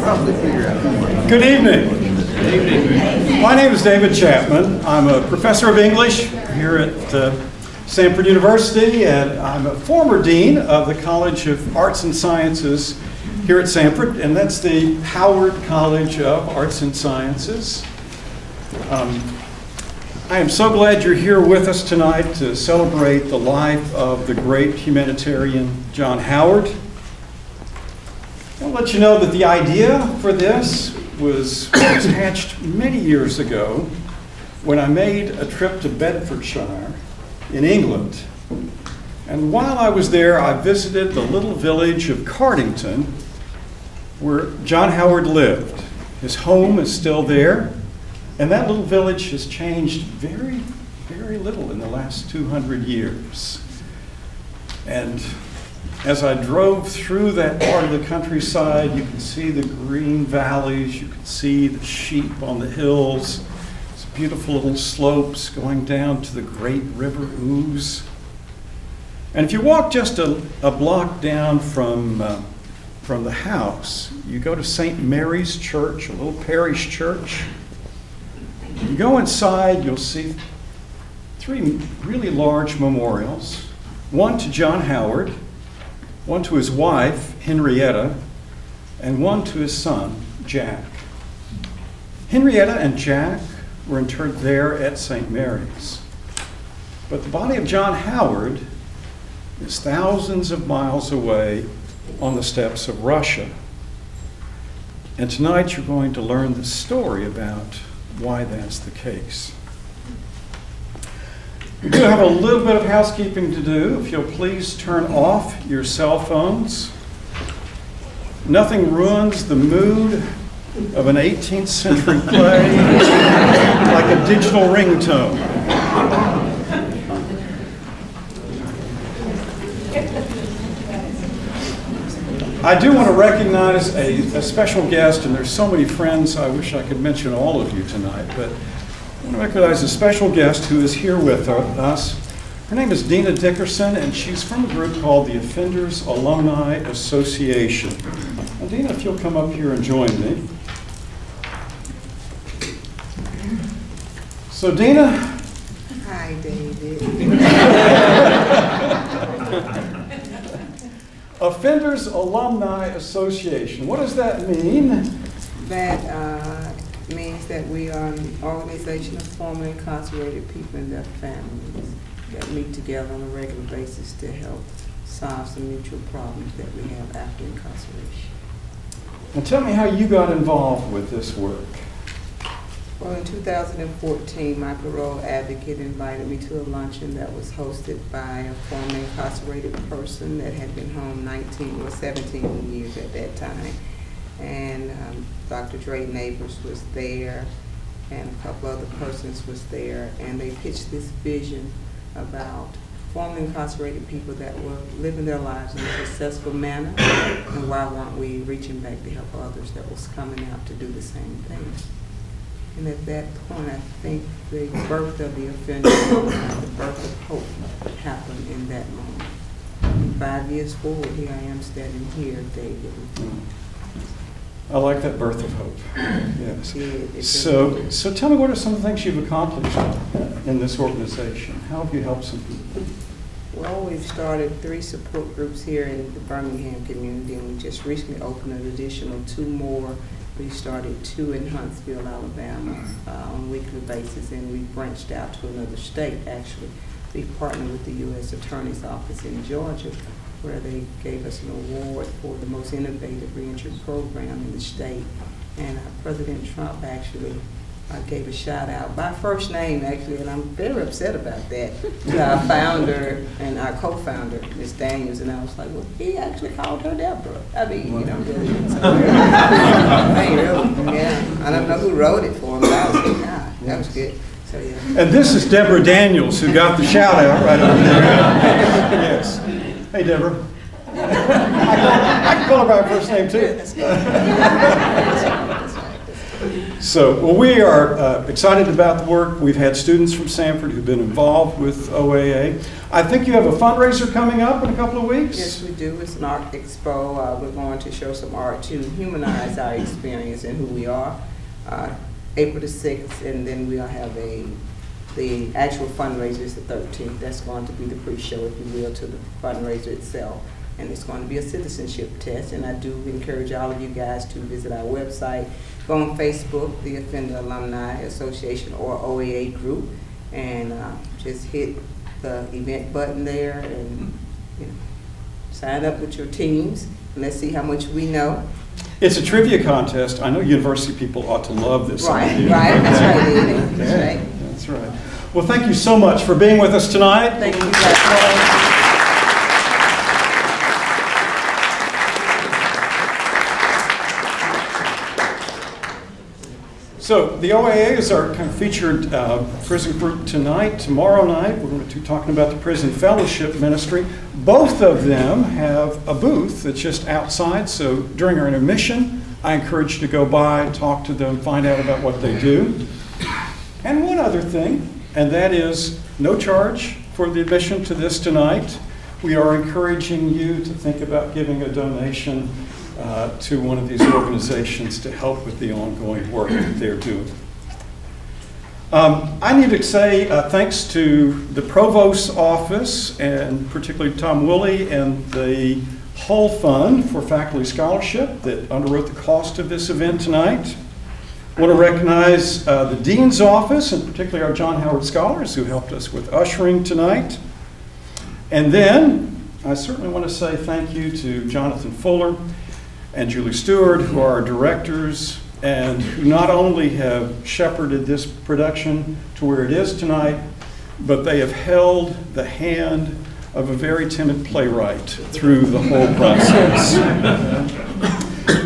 Good evening. My name is David Chapman. I'm a professor of English here at Samford University, and I'm a former dean of the College of Arts and Sciences here at Samford, and that's the Howard College of Arts and Sciences. I am so glad you're here with us tonight to celebrate the life of the great humanitarian John Howard. I'll let you know that the idea for this was hatched many years ago when I made a trip to Bedfordshire in England. And while I was there, I visited the little village of Cardington where John Howard lived. His home is still there, and that little village has changed very, very little in the last 200 years. And as I drove through that part of the countryside, you can see the green valleys, you can see the sheep on the hills, these beautiful little slopes going down to the great river Ouse. And if you walk just a block down from the house, you go to St. Mary's Church, a little parish church. You go inside, you'll see three really large memorials, one to John Howard, one to his wife, Henrietta, and one to his son, Jack. Henrietta and Jack were interred there at St. Mary's. But the body of John Howard is thousands of miles away on the steppes of Russia. And tonight you're going to learn the story about why that's the case. We do have a little bit of housekeeping to do. If you'll please turn off your cell phones. Nothing ruins the mood of an 18th century play like a digital ringtone. I do want to recognize a special guest, and there's so many friends, I wish I could mention all of you tonight, but I want to recognize a special guest who is here with us. Her name is Dina Dickerson, and she's from a group called the Offenders Alumni Association. Now, Dina, if you'll come up here and join me. So, Dina. Hi, David. Offenders Alumni Association. What does that mean? That means that we are an organization of formerly incarcerated people and their families that meet together on a regular basis to help solve some mutual problems that we have after incarceration. And tell me how you got involved with this work. Well, in 2014, my parole advocate invited me to a luncheon that was hosted by a formerly incarcerated person that had been home 19 or 17 years at that time. And Dr. Dre Neighbors was there, and a couple other persons was there, and they pitched this vision about formerly incarcerated people that were living their lives in a successful manner, and why weren't we reaching back to help others that was coming out to do the same thing. And at that point, I think the birth of the offender, the birth of hope happened in that moment. And 5 years forward, here I am standing here, David. I like that birth of hope. Yes. So tell me, what are some of the things you've accomplished in this organization? How have you helped some people? Well, we've started 3 support groups here in the Birmingham community, and we just recently opened an additional 2 more. We started 2 in Huntsville, Alabama on a weekly basis, and we branched out to another state, actually. We partnered with the U.S. Attorney's Office in Georgia, where they gave us an award for the most innovative reentry program in the state. And President Trump actually gave a shout out by first name, actually, and I'm very upset about that, to our founder and our co-founder, Ms. Daniels, and I was like, well, he actually called her Deborah. I mean, you know, yeah, I don't know who wrote it for him, but I was like, nah, that was good. So, yeah. And this is Deborah Daniels, who got the shout out right over there. Yes. Hey, Deborah. I can call her by her first name, too. So, well, we are excited about the work. We've had students from Samford who've been involved with OAA. I think you have a fundraiser coming up in a couple of weeks? Yes, we do. It's an art expo. We're going to show some art to humanize our experience and who we are. April the 6th, and then we'll have the actual fundraiser is the 13th. That's going to be the pre-show, if you will, to the fundraiser itself. And it's going to be a citizenship test, and I do encourage all of you guys to visit our website, go on Facebook, the Offender Alumni Association or OAA group, and just hit the event button there and sign up with your teams, and let's see how much we know. It's a trivia contest. I know university people ought to love this. Right, idea. right, that's right, that's right. That's right. Well, thank you so much for being with us tonight. Thank you guys. So the OAA is our kind of featured prison group tonight. Tomorrow night, we're going to be talking about the Prison Fellowship Ministry. Both of them have a booth that's just outside. So during our intermission, I encourage you to go by, talk to them, find out about what they do. And one other thing, and that is no charge for the admission to this tonight. We are encouraging you to think about giving a donation to one of these organizations to help with the ongoing work that they're doing. I need to say thanks to the Provost's office, and particularly Tom Woolley and the Hull Fund for Faculty Scholarship that underwrote the cost of this event tonight. I want to recognize the Dean's office, and particularly our John Howard Scholars who helped us with ushering tonight. And then I certainly want to say thank you to Jonathan Fuller and Julie Stewart, who are our directors, and who not only have shepherded this production to where it is tonight, but they have held the hand of a very timid playwright through the whole process.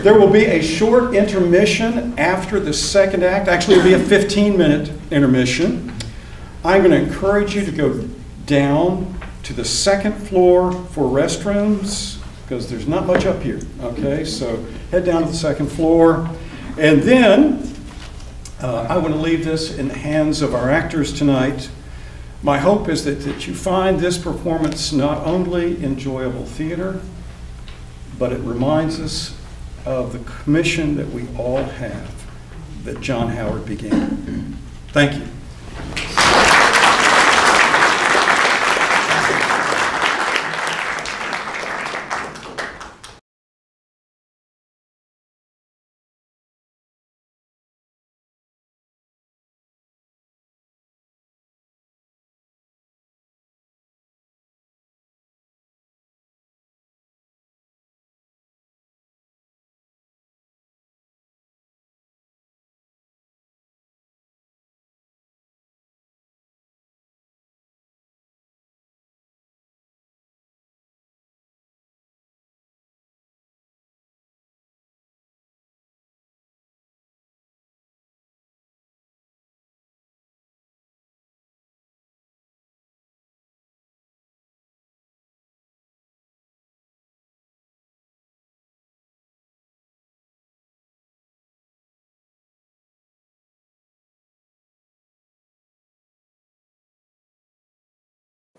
There will be a short intermission after the second act. Actually, it'll be a 15-minute intermission. I'm going to encourage you to go down to the second floor for restrooms, because there's not much up here, okay? So head down to the second floor. And then I want to leave this in the hands of our actors tonight. My hope is that you find this performance not only enjoyable theater, but it reminds us of the commission that we all have, that John Howard began. Thank you.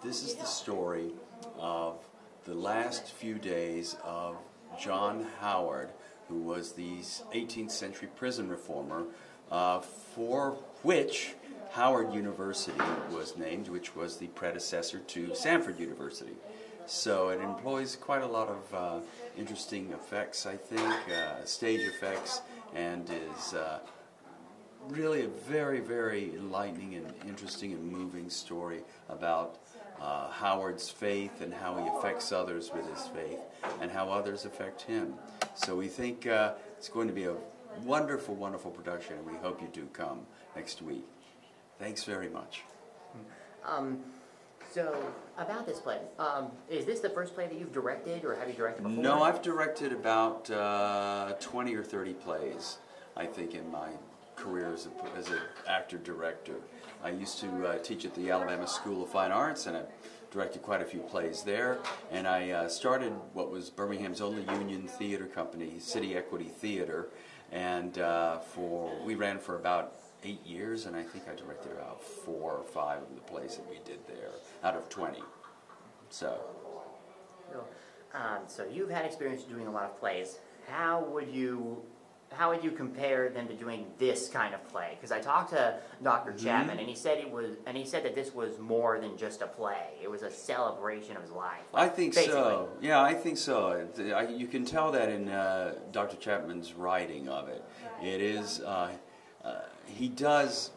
This is the story of the last few days of John Howard, who was the 18th century prison reformer, for which Howard University was named, which was the predecessor to Samford University. So it employs quite a lot of interesting effects, I think, stage effects, and is really a very, very enlightening and interesting and moving story about Howard's faith and how he affects others with his faith and how others affect him. So we think it's going to be a wonderful, wonderful production, and we hope you do come next week. Thanks very much. So, about this play, is this the first play that you've directed, or have you directed before? No, I've directed about 20 or 30 plays, I think, in my career as an actor-director. I used to teach at the Alabama School of Fine Arts, and I directed quite a few plays there. And I started what was Birmingham's only union theater company, City Equity Theater, And we ran for about 8 years, and I think I directed about 4 or 5 of the plays that we did there out of 20. So you've had experience doing a lot of plays. How would you compare them to doing this kind of play? Because I talked to Dr. Chapman, and he said that this was more than just a play. It was a celebration of his life. I think so. Yeah, I think so. You can tell that in Dr. Chapman's writing of it. It is. He does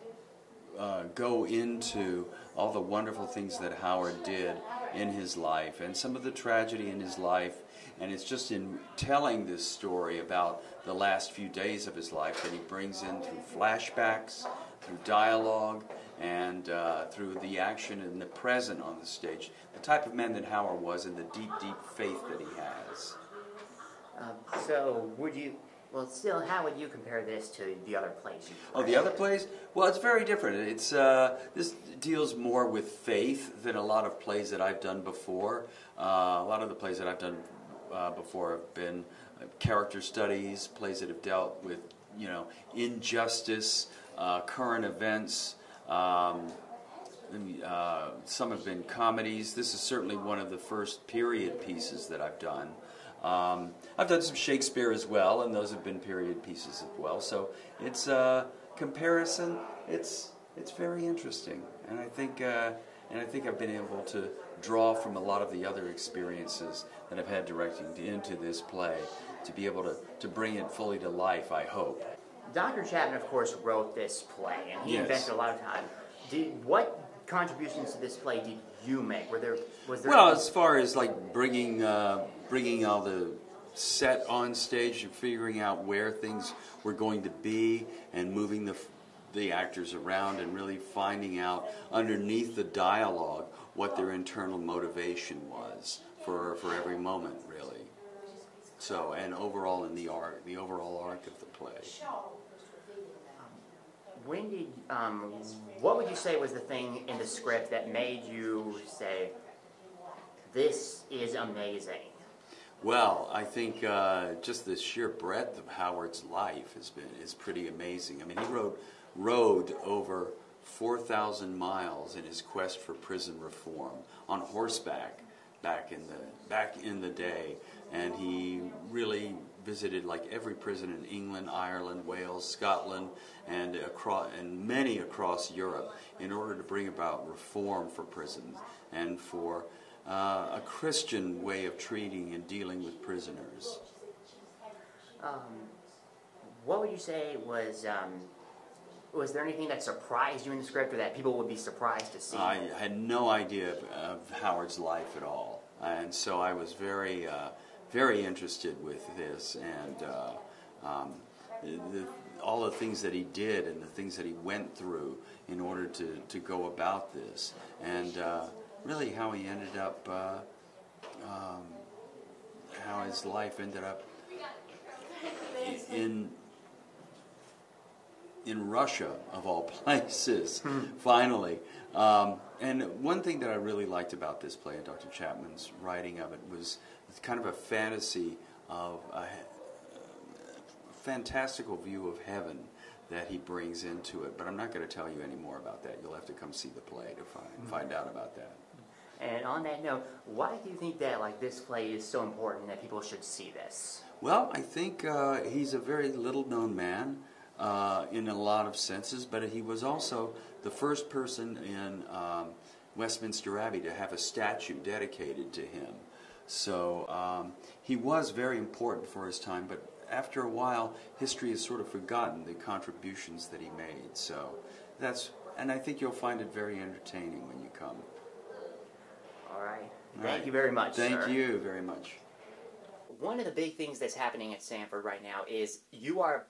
go into all the wonderful things that Howard did in his life and some of the tragedy in his life, and it's just in telling this story about the last few days of his life that he brings in through flashbacks, through dialogue, and through the action in the present on the stage, the type of man that Howard was and the deep, deep faith that he has. How would you compare this to the other plays you've played? Oh, the other plays? Well, it's very different. It's this deals more with faith than a lot of plays that I've done before. A lot of the plays that I've done before have been character studies, plays that have dealt with, injustice, current events. Some have been comedies. This is certainly one of the first period pieces that I've done. I've done some Shakespeare as well, and those have been period pieces as well. So it's a comparison. It's very interesting, and I think I've been able to draw from a lot of the other experiences that I've had directing into this play to be able to bring it fully to life, I hope. Dr. Chapman, of course, wrote this play, and he invested a lot of time. What contributions to this play did you make? Was there? Well, as far as like bringing all the set on stage and figuring out where things were going to be and moving the actors around and really finding out underneath the dialogue what their internal motivation was for every moment, really. So, and overall in the overall arc of the play. What would you say was the thing in the script that made you say, this is amazing? Well, I think just the sheer breadth of Howard's life is pretty amazing. I mean, he rode over 4,000 miles in his quest for prison reform on horseback back in the day, and he really visited like every prison in England, Ireland, Wales, Scotland, and many across Europe in order to bring about reform for prisons and for a Christian way of treating and dealing with prisoners. What would you say was there anything that surprised you in the script, or that people would be surprised to see? I had no idea of Howard's life at all, and so I was very interested with this, and all the things that he did and the things that he went through in order to go about this, and really how he ended up, how his life ended up in Russia, of all places, finally. And one thing that I really liked about this play, and Dr. Chapman's writing of it, was kind of a fantasy of a fantastical view of heaven that he brings into it. But I'm not going to tell you any more about that. You'll have to come see the play to find out about that. And on that note, why do you think that this play is so important that people should see this? Well, I think he's a very little-known man in a lot of senses, but he was also the first person in Westminster Abbey to have a statue dedicated to him. So he was very important for his time, but after a while, history has sort of forgotten the contributions that he made. So and I think you'll find it very entertaining when you come. All right. Thank you very much, sir. Thank you very much. One of the big things that's happening at Samford right now is we are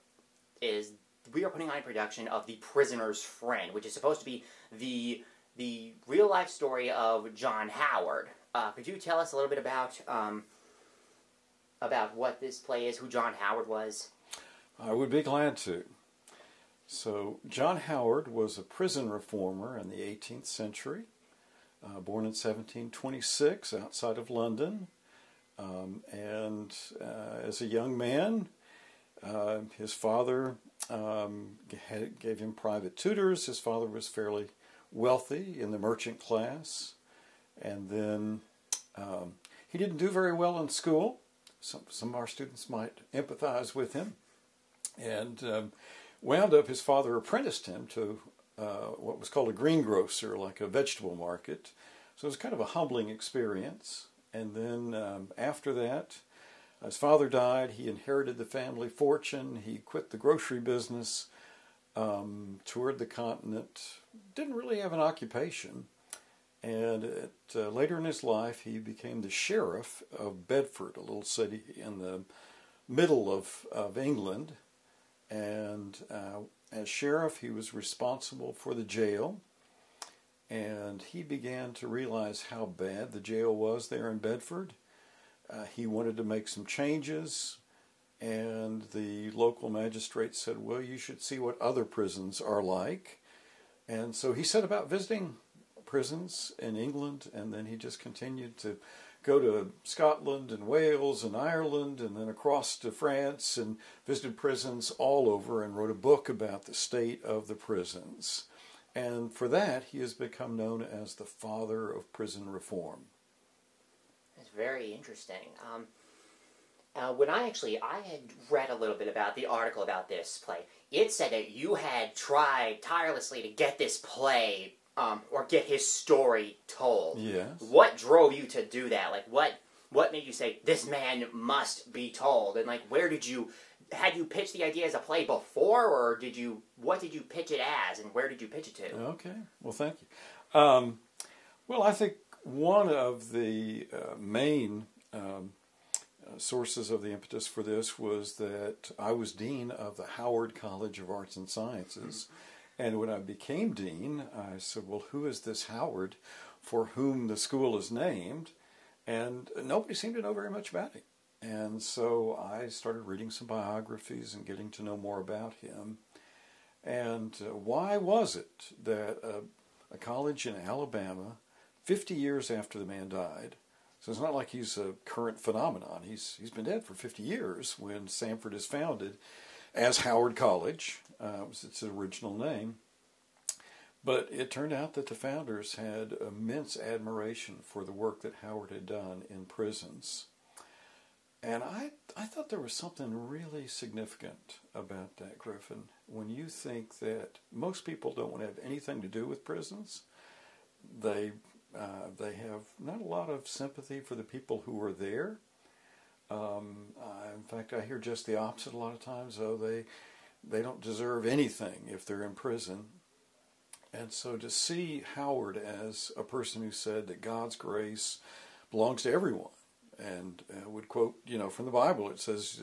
putting on a production of The Prisoner's Friend, which is supposed to be the real life story of John Howard. Could you tell us a little bit about what this play is, who John Howard was? I would be glad to. So, John Howard was a prison reformer in the 18th century, born in 1726 outside of London, and as a young man, His father gave him private tutors. His father was fairly wealthy in the merchant class. And then he didn't do very well in school. Some of our students might empathize with him. And wound up, his father apprenticed him to what was called a greengrocer, like a vegetable market. So it was kind of a humbling experience. And then after that, his father died. He inherited the family fortune. He quit the grocery business, toured the continent, didn't really have an occupation. And later in his life, he became the sheriff of Bedford, a little city in the middle of England. And as sheriff, he was responsible for the jail. And he began to realize how bad the jail was there in Bedford. He wanted to make some changes, and the local magistrate said, well, you should see what other prisons are like. And so he set about visiting prisons in England, and then he just continued to go to Scotland and Wales and Ireland and then across to France and visited prisons all over and wrote a book about the state of the prisons. And for that, he has become known as the father of prison reform. That's very interesting. When I had read a little bit about the article about this play, it said that you had tried tirelessly to get this play or get his story told. Yes. What drove you to do that? Like, what made you say, this man must be told? And, like, had you pitched the idea as a play before, or what did you pitch it as, and where did you pitch it to? Okay. Well, thank you. Well, I think one of the main sources of the impetus for this was that I was dean of the Howard College of Arts and Sciences. And when I became dean, I said, well, who is this Howard for whom the school is named? And nobody seemed to know very much about him. And so I started reading some biographies and getting to know more about him. And why was it that a college in Alabama, 50 years after the man died, so it's not like he's a current phenomenon. He's been dead for 50 years when Samford is founded as Howard College. Was its original name. But it turned out that the founders had immense admiration for the work that Howard had done in prisons. And I thought there was something really significant about that, Griffin. When you think that most people don't want to have anything to do with prisons, they have not a lot of sympathy for the people who are there. In fact, I hear just the opposite a lot of times. Oh, they don't deserve anything if they're in prison. And so to see Howard as a person who said that God's grace belongs to everyone, and would quote, from the Bible, it says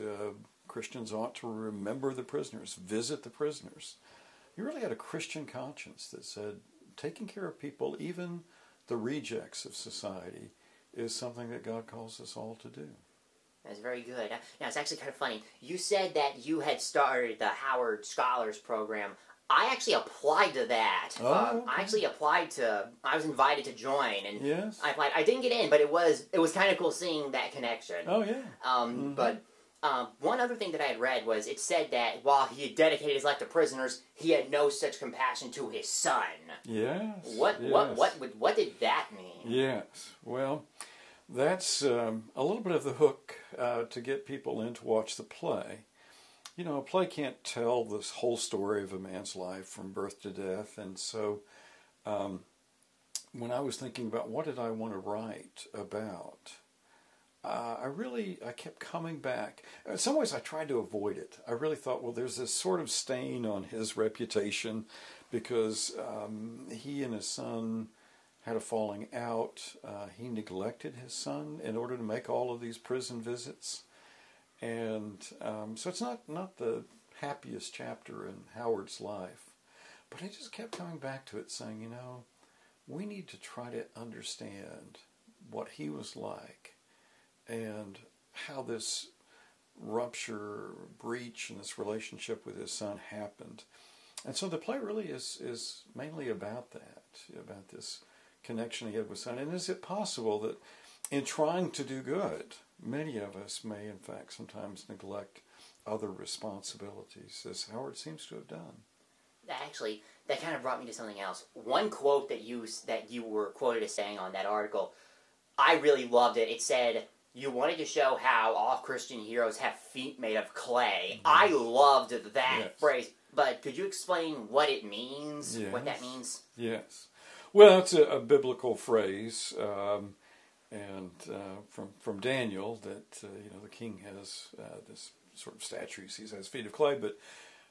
Christians ought to remember the prisoners, visit the prisoners. He really had a Christian conscience that said taking care of people, even the rejects of society, is something that God calls us all to do. That's very good. Now, it's actually kind of funny. You said that you had started the Howard Scholars Program. I actually applied to that. Oh, okay. I was invited to join, and yes. I applied. I didn't get in, but it was kind of cool seeing that connection. Oh, yeah. But one other thing that I had read was it said that while he had dedicated his life to prisoners, he had no such compassion to his son. Yes. What did that mean? Yes. Well, that's a little bit of the hook to get people in to watch the play. A play can't tell this whole story of a man's life from birth to death, and so when I was thinking about what did I want to write about, I kept coming back. In some ways I tried to avoid it. I really thought, well, there's this sort of stain on his reputation because he and his son had a falling out. He neglected his son in order to make all of these prison visits. And so it's not the happiest chapter in Howard's life. But I just kept coming back to it saying, we need to try to understand what he was like and how this rupture, breach in this relationship with his son happened. And so the play really is mainly about that, about this connection he had with his son. And is it possible that in trying to do good, many of us may, in fact, sometimes neglect other responsibilities, as Howard seems to have done. Actually, that kind of brought me to something else. One quote that you were quoted as saying on that article, I really loved it. It said, you wanted to show how all Christian heroes have feet made of clay. I loved that phrase. But could you explain what it means, what that means? Yes. Well, it's a biblical phrase, and from Daniel, that the king has this sort of statue. He has feet of clay,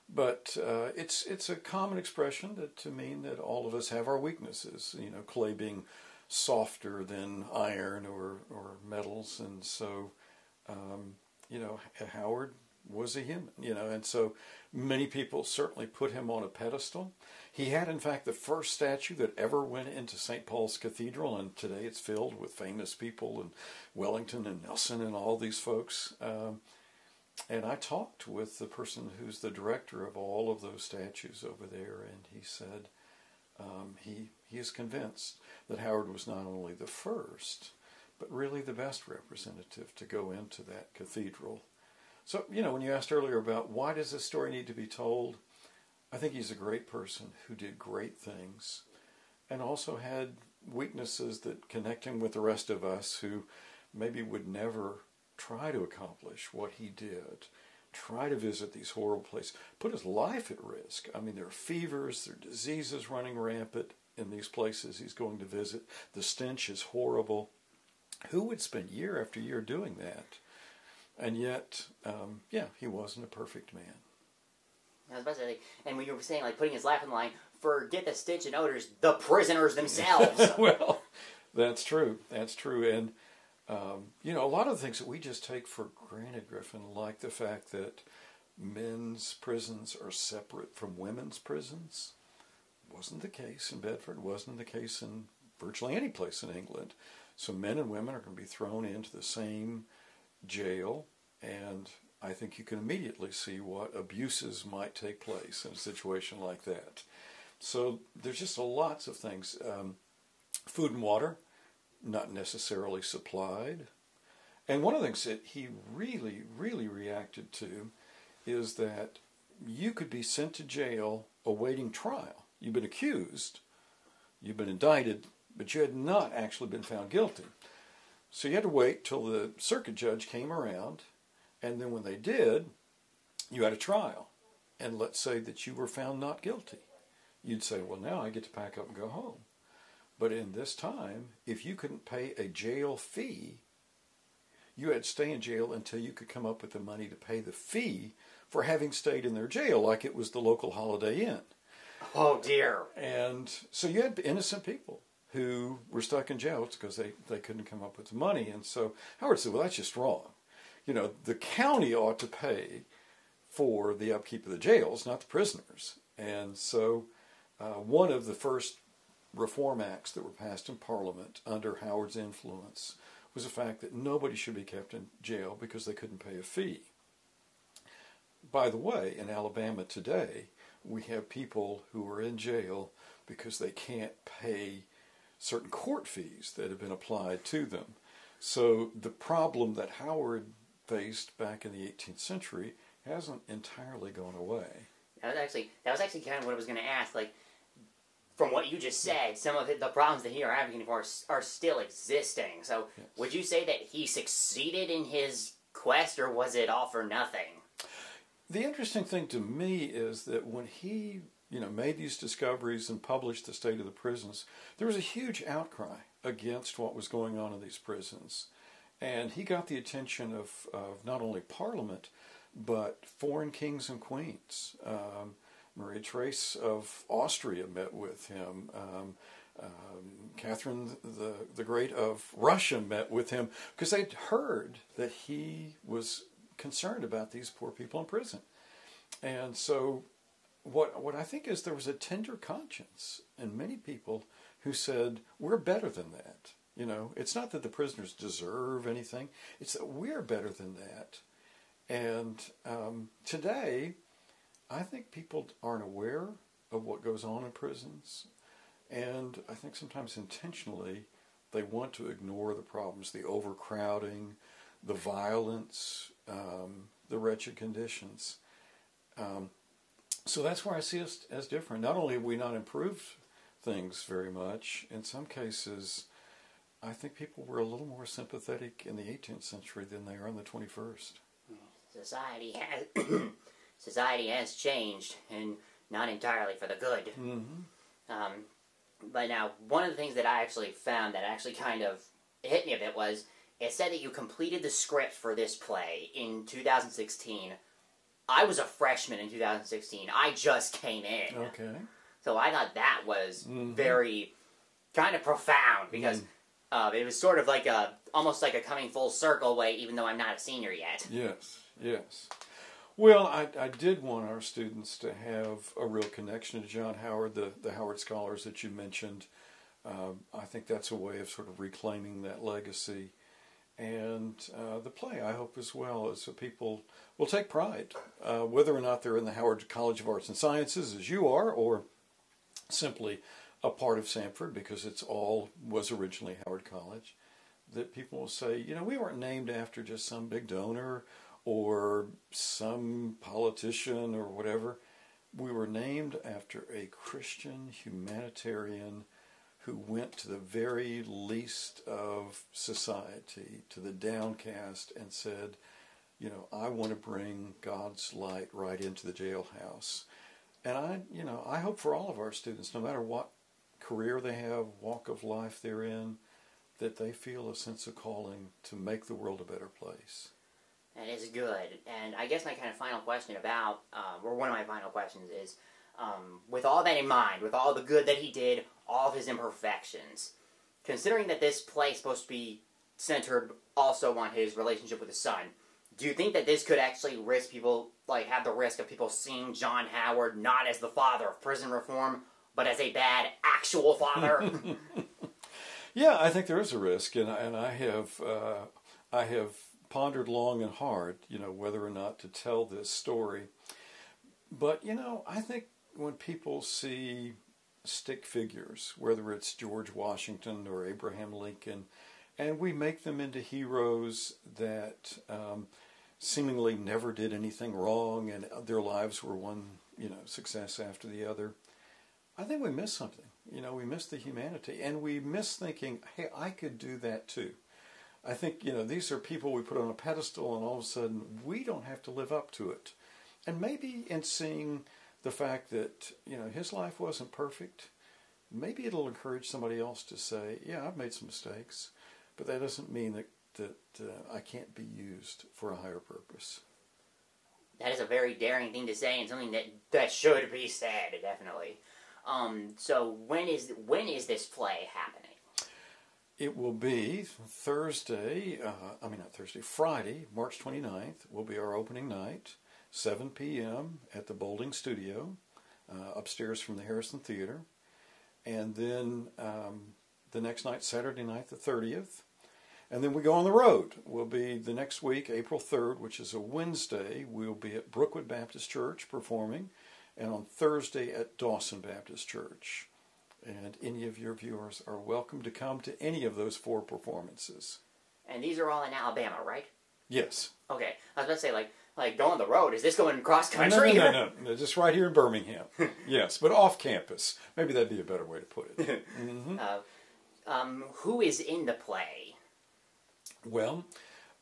but it's a common expression to mean that all of us have our weaknesses. Clay being softer than iron or metals, and so Howard was a human, and so many people certainly put him on a pedestal. He had, in fact, the first statue that ever went into St. Paul's Cathedral, and today it's filled with famous people, and Wellington and Nelson and all these folks. And I talked with the person who's the director of all of those statues over there, and he said he is convinced that Howard was not only the first, but really the best representative to go into that cathedral. So, when you asked earlier about why does this story need to be told, I think he's a great person who did great things and also had weaknesses that connect him with the rest of us who maybe would never try to accomplish what he did, try to visit these horrible places, put his life at risk. I mean, there are fevers, there are diseases running rampant in these places he's going to visit. The stench is horrible. Who would spend year after year doing that? And yet, he wasn't a perfect man. I was about to say, and when you were saying, putting his life on the line, forget the stench and odors, the prisoners themselves. Well, that's true. That's true. And, a lot of the things that we just take for granted, Griffin, like the fact that men's prisons are separate from women's prisons, wasn't the case in Bedford, wasn't the case in virtually any place in England. So men and women are going to be thrown into the same jail, and I think you can immediately see what abuses might take place in a situation like that. So there's just lots of things. Food and water, not necessarily supplied. And one of the things that he really, really reacted to is that you could be sent to jail awaiting trial. You've been accused, you've been indicted, but you had not actually been found guilty. So you had to wait till the circuit judge came around, and then when they did, you had a trial. And let's say that you were found not guilty. You'd say, well, now I get to pack up and go home. But in this time, if you couldn't pay a jail fee, you had to stay in jail until you could come up with the money to pay the fee for having stayed in their jail like it was the local Holiday Inn. Oh, dear. And so you had innocent people who were stuck in jail because they couldn't come up with the money. And so Howard said, well, that's just wrong. The county ought to pay for the upkeep of the jails, not the prisoners. And so one of the first reform acts that were passed in Parliament under Howard's influence was the fact that nobody should be kept in jail because they couldn't pay a fee. By the way, in Alabama today, we have people who are in jail because they can't pay certain court fees that have been applied to them. So the problem that Howard faced back in the 18th century hasn't entirely gone away. That was actually kind of what I was going to ask. From what you just said, some of the problems that he are advocating for are still existing. So would you say that he succeeded in his quest, or was it all for nothing? The interesting thing to me is that when he made these discoveries and published the state of the prisons, there was a huge outcry against what was going on in these prisons. And he got the attention of not only Parliament, but foreign kings and queens. Maria Therese of Austria met with him. Catherine the Great of Russia met with him because they'd heard that he was concerned about these poor people in prison. And so what I think is there was a tender conscience in many people who said, we're better than that. It's not that the prisoners deserve anything. It's that we're better than that. And today, I think people aren't aware of what goes on in prisons. And I think sometimes intentionally, they want to ignore the problems, the overcrowding, the violence, the the wretched conditions. So that's where I see us as different. Not only have we not improved things very much, in some cases, I think people were a little more sympathetic in the 18th century than they are in the 21st. Society has changed, and not entirely for the good. Mm-hmm. But now, one of the things that I actually found that actually kind of hit me a bit was, it said that you completed the script for this play in 2016. I was a freshman in 2016. I just came in. Okay. So I thought that was very kind of profound, because it was sort of like almost like a coming full circle way, even though I'm not a senior yet. Yes, yes. Well, I did want our students to have a real connection to John Howard, the Howard Scholars that you mentioned. I think that's a way of sort of reclaiming that legacy. And the play, I hope as well, is that people will take pride, whether or not they're in the Howard College of Arts and Sciences, as you are, or simply a part of Samford, because was originally Howard College, that people will say, you know, we weren't named after just some big donor or some politician or whatever. We were named after a Christian humanitarian who went to the very least of society, to the downcast, and said, you know, I want to bring God's light right into the jailhouse. And I hope for all of our students, no matter what career they have, walk of life they're in, that they feel a sense of calling to make the world a better place. That is good. And I guess my kind of final question about, or one of my final questions is, with all that in mind, with all the good that he did, all of his imperfections, considering that this play is supposed to be centered also on his relationship with his son, do you think that this could actually have the risk of people seeing John Howard not as the father of prison reform, but as a bad actual father? Yeah, I think there is a risk, and I have pondered long and hard, you know, whether or not to tell this story. But, you know, I think when people see stick figures, whether it's George Washington or Abraham Lincoln, and we make them into heroes that seemingly never did anything wrong, and their lives were one, you know, success after the other, I think we miss something. You know, we miss the humanity, and we miss thinking, hey, I could do that too. I think, you know, these are people we put on a pedestal, and all of a sudden we don't have to live up to it. And maybe in seeing the fact that, you know, his life wasn't perfect, maybe it'll encourage somebody else to say, yeah, I've made some mistakes, but that doesn't mean that I can't be used for a higher purpose. That is a very daring thing to say, and something that should be said, definitely. So when is this play happening? It will be Friday, March 29th, will be our opening night, 7 p.m. at the Boulding Studio, upstairs from the Harrison Theater. And then the next night, Saturday night, the 30th. And then we go on the road. We'll be the next week, April 3rd, which is a Wednesday. We'll be at Brookwood Baptist Church performing, and on Thursday at Dawson Baptist Church. And any of your viewers are welcome to come to any of those 4 performances. And these are all in Alabama, right? Yes. Okay. I was about to say, like go on the road. Is this going cross country? No, just right here in Birmingham. Yes, but off campus. Maybe that'd be a better way to put it. Who is in the play? Well,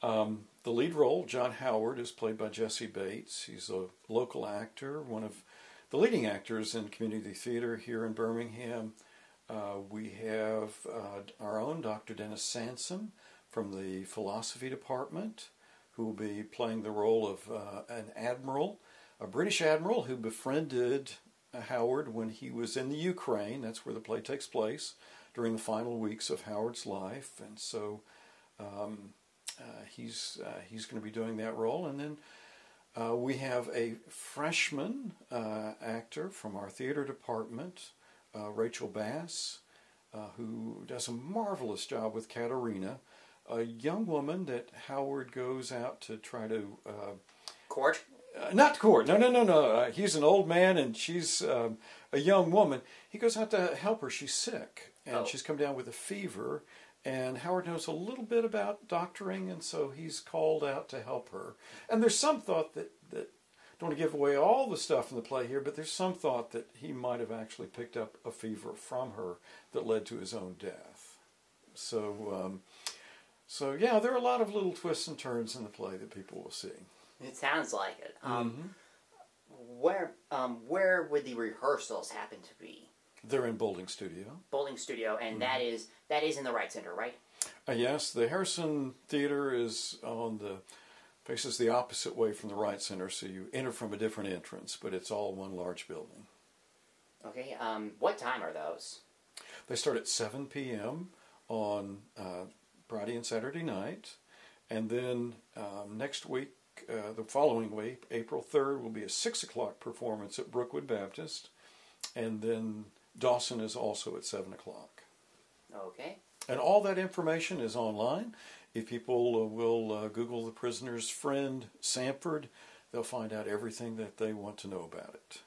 the lead role, John Howard, is played by Jesse Bates. He's a local actor, one of the leading actors in community theater here in Birmingham. We have our own Dr. Dennis Sansom from the philosophy department, who will be playing the role of an admiral, a British admiral who befriended Howard when he was in the Ukraine. That's where the play takes place during the final weeks of Howard's life. And so he's going to be doing that role. And then we have a freshman actor from our theater department, Rachel Bass, who does a marvelous job with Katerina, a young woman that Howard goes out to try to... court? Not court. No. He's an old man and she's a young woman. He goes out to help her. She's sick and she's come down with a fever. And Howard knows a little bit about doctoring, and so he's called out to help her. And there's some thought that don't want to give away all the stuff in the play here, but there's some thought that he might have actually picked up a fever from her that led to his own death. So yeah, there are a lot of little twists and turns in the play that people will see. It sounds like it. Where would the rehearsals happen to be? They're in Boulding Studio. Boulding Studio, and that is in the Wright Center, right? Yes, the Harrison Theater is faces the opposite way from the Wright Center, so you enter from a different entrance, but it's all one large building. Okay, what time are those? They start at 7 p.m. on Friday and Saturday night, and then next week, the following week, April 3rd, will be a 6 o'clock performance at Brookwood Baptist, and then Dawson is also at 7 o'clock. Okay. And all that information is online. If people will Google The Prisoner's Friend, Samford, they'll find out everything that they want to know about it.